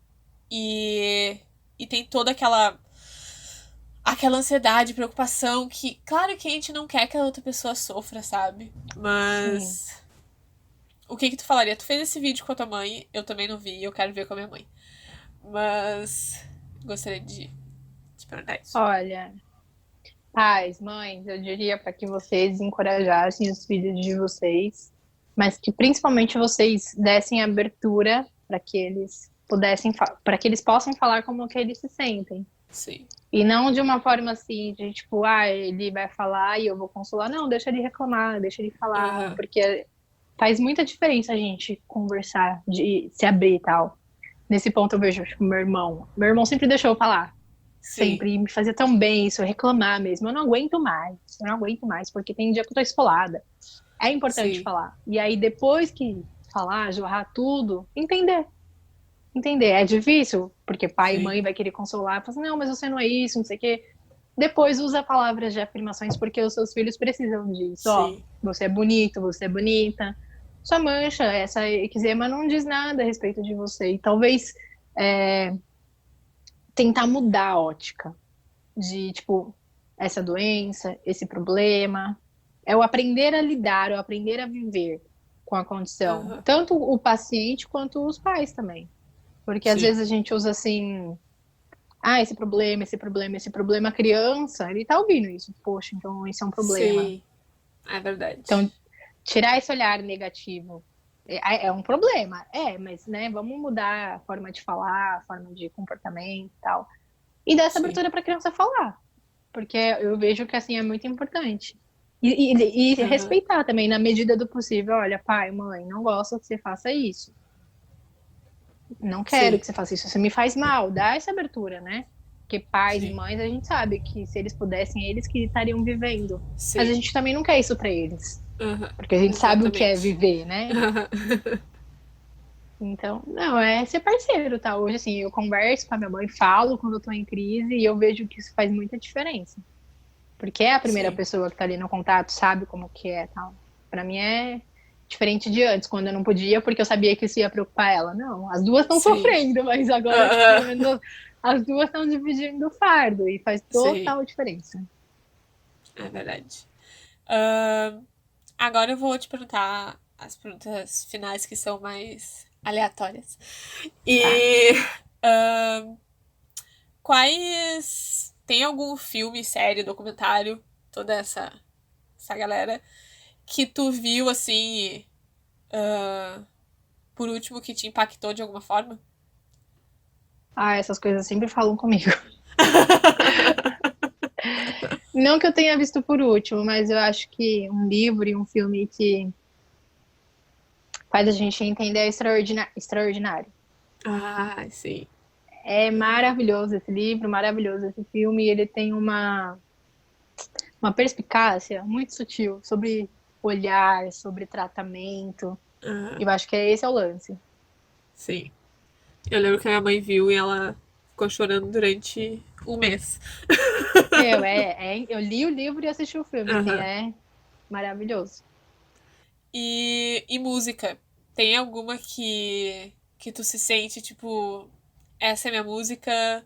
[SPEAKER 2] e, e tem toda aquela ansiedade, preocupação que, claro que a gente não quer que a outra pessoa sofra, sabe?
[SPEAKER 1] Sim.
[SPEAKER 2] Mas o que tu falaria? Tu fez esse vídeo com a tua mãe, eu também não vi, eu quero ver com a minha mãe. Mas gostaria de te perguntar isso.
[SPEAKER 1] Olha, pais, mães, eu diria para que vocês encorajassem os filhos de vocês, mas que principalmente vocês dessem abertura para que eles pudessem, para que eles possam falar como que eles se sentem.
[SPEAKER 2] Sim.
[SPEAKER 1] E não de uma forma assim, de tipo, ah, ele vai falar e eu vou consolar. Não, deixa ele reclamar, deixa ele falar,
[SPEAKER 2] Aham.
[SPEAKER 1] porque faz muita diferença a gente conversar, de se abrir e tal. Nesse ponto eu vejo, tipo, meu irmão. Meu irmão sempre deixou eu falar.
[SPEAKER 2] Sim.
[SPEAKER 1] Sempre e me fazia tão bem isso, eu reclamar mesmo. Eu não aguento mais, eu não aguento mais, porque tem dia que eu tô esfolada. É importante
[SPEAKER 2] Sim.
[SPEAKER 1] falar. E aí, depois que falar, jorrar tudo, entender. Entender. É difícil, porque pai e
[SPEAKER 2] Sim.
[SPEAKER 1] mãe vai querer consolar, fala assim, não, mas você não é isso, não sei o quê. Depois usa palavras de afirmações, porque os seus filhos precisam disso. Ó,
[SPEAKER 2] Sim.
[SPEAKER 1] você é bonito, você é bonita. Sua mancha, essa eczema não diz nada a respeito de você. E talvez tentar mudar a ótica de, tipo, essa doença, esse problema. É o aprender a lidar, é o aprender a viver com a condição.
[SPEAKER 2] Aham.
[SPEAKER 1] Tanto o paciente quanto os pais também. Porque às
[SPEAKER 2] Sim.
[SPEAKER 1] vezes a gente usa assim, ah, esse problema, esse problema, esse problema. A criança, ele tá ouvindo isso. Poxa, então isso é um problema.
[SPEAKER 2] Sim. É verdade.
[SPEAKER 1] Então, tirar esse olhar negativo é um problema. É, mas, né, vamos mudar a forma de falar, a forma de comportamento e tal. E dar essa
[SPEAKER 2] Sim.
[SPEAKER 1] abertura para a criança falar. Porque eu vejo que, assim, é muito importante. E
[SPEAKER 2] Aham.
[SPEAKER 1] respeitar também, na medida do possível. Olha, pai, mãe, não gosto que você faça isso. Não quero
[SPEAKER 2] Sim.
[SPEAKER 1] que você faça isso. Você me faz mal. Dá essa abertura, né? Porque pais e
[SPEAKER 2] Sim.
[SPEAKER 1] mães, a gente sabe que se eles pudessem, eles que estariam vivendo. Mas a
[SPEAKER 2] Sim.
[SPEAKER 1] gente também não quer isso para eles.
[SPEAKER 2] Aham.
[SPEAKER 1] Porque a gente sabe o que é
[SPEAKER 2] Exatamente.
[SPEAKER 1] viver, né? Então, não, é ser parceiro, tá? Hoje, assim, eu converso com a minha mãe, falo quando eu tô em crise e eu vejo que isso faz muita diferença. Porque é a primeira
[SPEAKER 2] Sim.
[SPEAKER 1] pessoa que tá ali no contato, sabe como que é, tal. Pra mim é diferente de antes, quando eu não podia, porque eu sabia que isso ia preocupar ela. Não, as duas estão
[SPEAKER 2] Sim.
[SPEAKER 1] sofrendo, mas agora
[SPEAKER 2] Aham.
[SPEAKER 1] pelo menos as duas estão dividindo o fardo e faz
[SPEAKER 2] Sim.
[SPEAKER 1] total diferença.
[SPEAKER 2] É verdade. Ahn, Agora eu vou te perguntar as perguntas finais que são mais aleatórias.
[SPEAKER 1] Tá.
[SPEAKER 2] E ahn, quais. Tem algum filme, série, documentário, toda essa galera, que tu viu assim, por último, que te impactou de alguma forma?
[SPEAKER 1] Ah, essas coisas sempre falam comigo. Não que eu tenha visto por último, mas eu acho que um livro e um filme que faz a gente entender é extraordinário.
[SPEAKER 2] Ah, sim.
[SPEAKER 1] É maravilhoso esse livro, maravilhoso esse filme. E ele tem uma perspicácia muito sutil sobre olhar, sobre tratamento.
[SPEAKER 2] Ah,
[SPEAKER 1] Eu acho que esse é o lance.
[SPEAKER 2] sim. Eu lembro que a minha mãe viu e ela ficou chorando durante um mês.
[SPEAKER 1] Eu li o livro e assisti o filme, assim,
[SPEAKER 2] Aham.
[SPEAKER 1] é maravilhoso.
[SPEAKER 2] E música? Tem alguma que tu se sente, tipo, essa é minha música?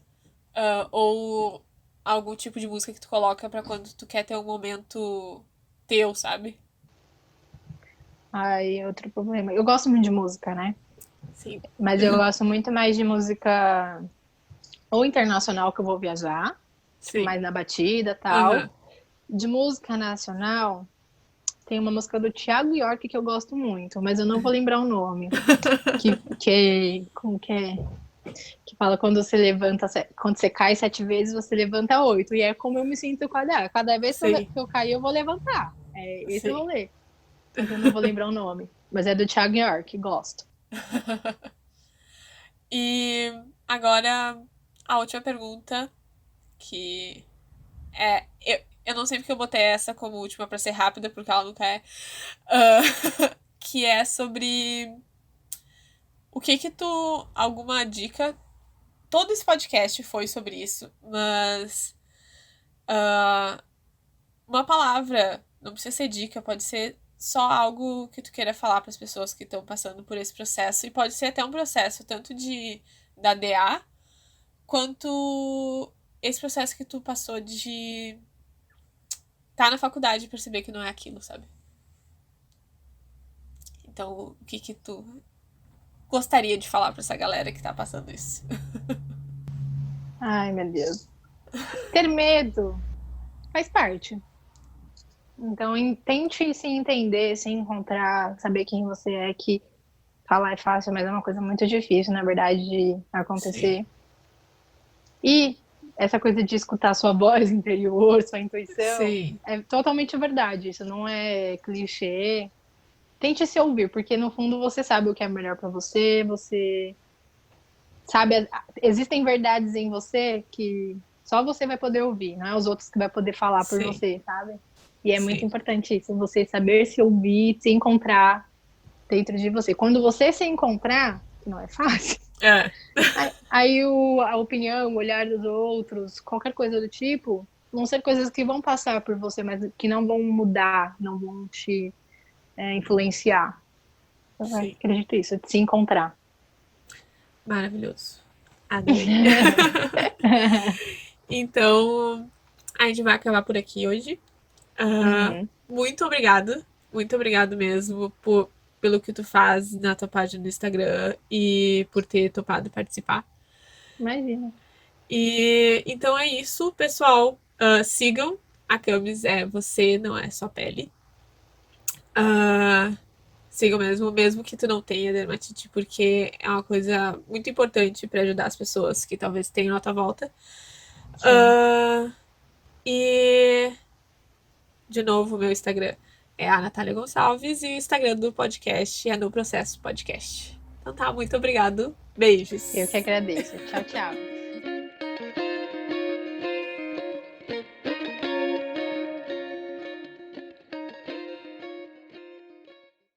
[SPEAKER 2] Ou algum tipo de música que tu coloca pra quando tu quer ter um momento teu, sabe?
[SPEAKER 1] Aí, outro problema. Eu gosto muito de música, né?
[SPEAKER 2] Sim.
[SPEAKER 1] Mas eu gosto muito mais de música ou internacional que eu vou viajar, tipo,
[SPEAKER 2] Sim.
[SPEAKER 1] mais na batida e
[SPEAKER 2] Aham.
[SPEAKER 1] tal. De música nacional, tem uma música do Thiago York que eu gosto muito, mas eu não vou lembrar o nome. Como que é? Que fala quando você levanta, quando você cai 7 vezes, você levanta 8. E é como eu me sinto cada vez que
[SPEAKER 2] Sim.
[SPEAKER 1] eu cair, eu vou levantar. É esse o
[SPEAKER 2] Sim.
[SPEAKER 1] rolê. Só que eu não vou lembrar o nome. Mas é do Thiago York, gosto.
[SPEAKER 2] E agora a última pergunta, que eu não sei porque eu botei essa como última pra ser rápida, porque ela nunca é. Ah, que é sobre o que tu. Alguma dica. Todo esse podcast foi sobre isso, mas uma palavra, não precisa ser dica, pode ser só algo que tu queira falar para as pessoas que estão passando por esse processo, e pode ser até um processo tanto de da DA quanto esse processo que tu passou de tá na faculdade e perceber que não é aquilo, sabe? Então, o que tu gostaria de falar para essa galera que tá passando isso?
[SPEAKER 1] Ai, meu Deus. Ter medo faz parte. Então, tente se entender, se encontrar, saber quem você é, que falar é fácil, mas é uma coisa muito difícil, na verdade, de
[SPEAKER 2] Sim.
[SPEAKER 1] acontecer. E essa coisa de escutar sua voz interior, sua intuição,
[SPEAKER 2] Sim.
[SPEAKER 1] é totalmente verdade. Isso não é clichê. Tente se ouvir, porque no fundo você sabe o que é melhor pra você, você sabe, existem verdades em você que só você vai poder ouvir, não é os outros que vai poder falar por
[SPEAKER 2] Sim.
[SPEAKER 1] você, sabe? E é muito
[SPEAKER 2] Sim.
[SPEAKER 1] importante isso, você saber se ouvir, se encontrar dentro de você. Quando você se encontrar, que não é fácil,
[SPEAKER 2] É.
[SPEAKER 1] aí a opinião, o olhar dos outros, qualquer coisa do tipo, vão ser coisas que vão passar por você, mas que não vão mudar, não vão te influenciar. Eu
[SPEAKER 2] Sim.
[SPEAKER 1] acredito isso, de se encontrar.
[SPEAKER 2] Maravilhoso. Adorei. Então, a gente vai acabar por aqui hoje.
[SPEAKER 1] Uhum.
[SPEAKER 2] Muito obrigada. Muito obrigado mesmo pelo que tu faz na tua página do Instagram e por ter topado participar.
[SPEAKER 1] Imagina.
[SPEAKER 2] E então é isso, pessoal. Sigam a Camis, é você, não é só pele. Ah, sigam mesmo que tu não tenha dermatite, porque é uma coisa muito importante para ajudar as pessoas que talvez tenham à tua volta.
[SPEAKER 1] Sim.
[SPEAKER 2] Ah, e de novo, meu Instagram é a Natália Gonçalves e o Instagram do podcast é No Processo Podcast. Então tá, muito obrigado.
[SPEAKER 1] Eu que
[SPEAKER 2] Beijos.
[SPEAKER 1] agradeço. Tchau, tchau.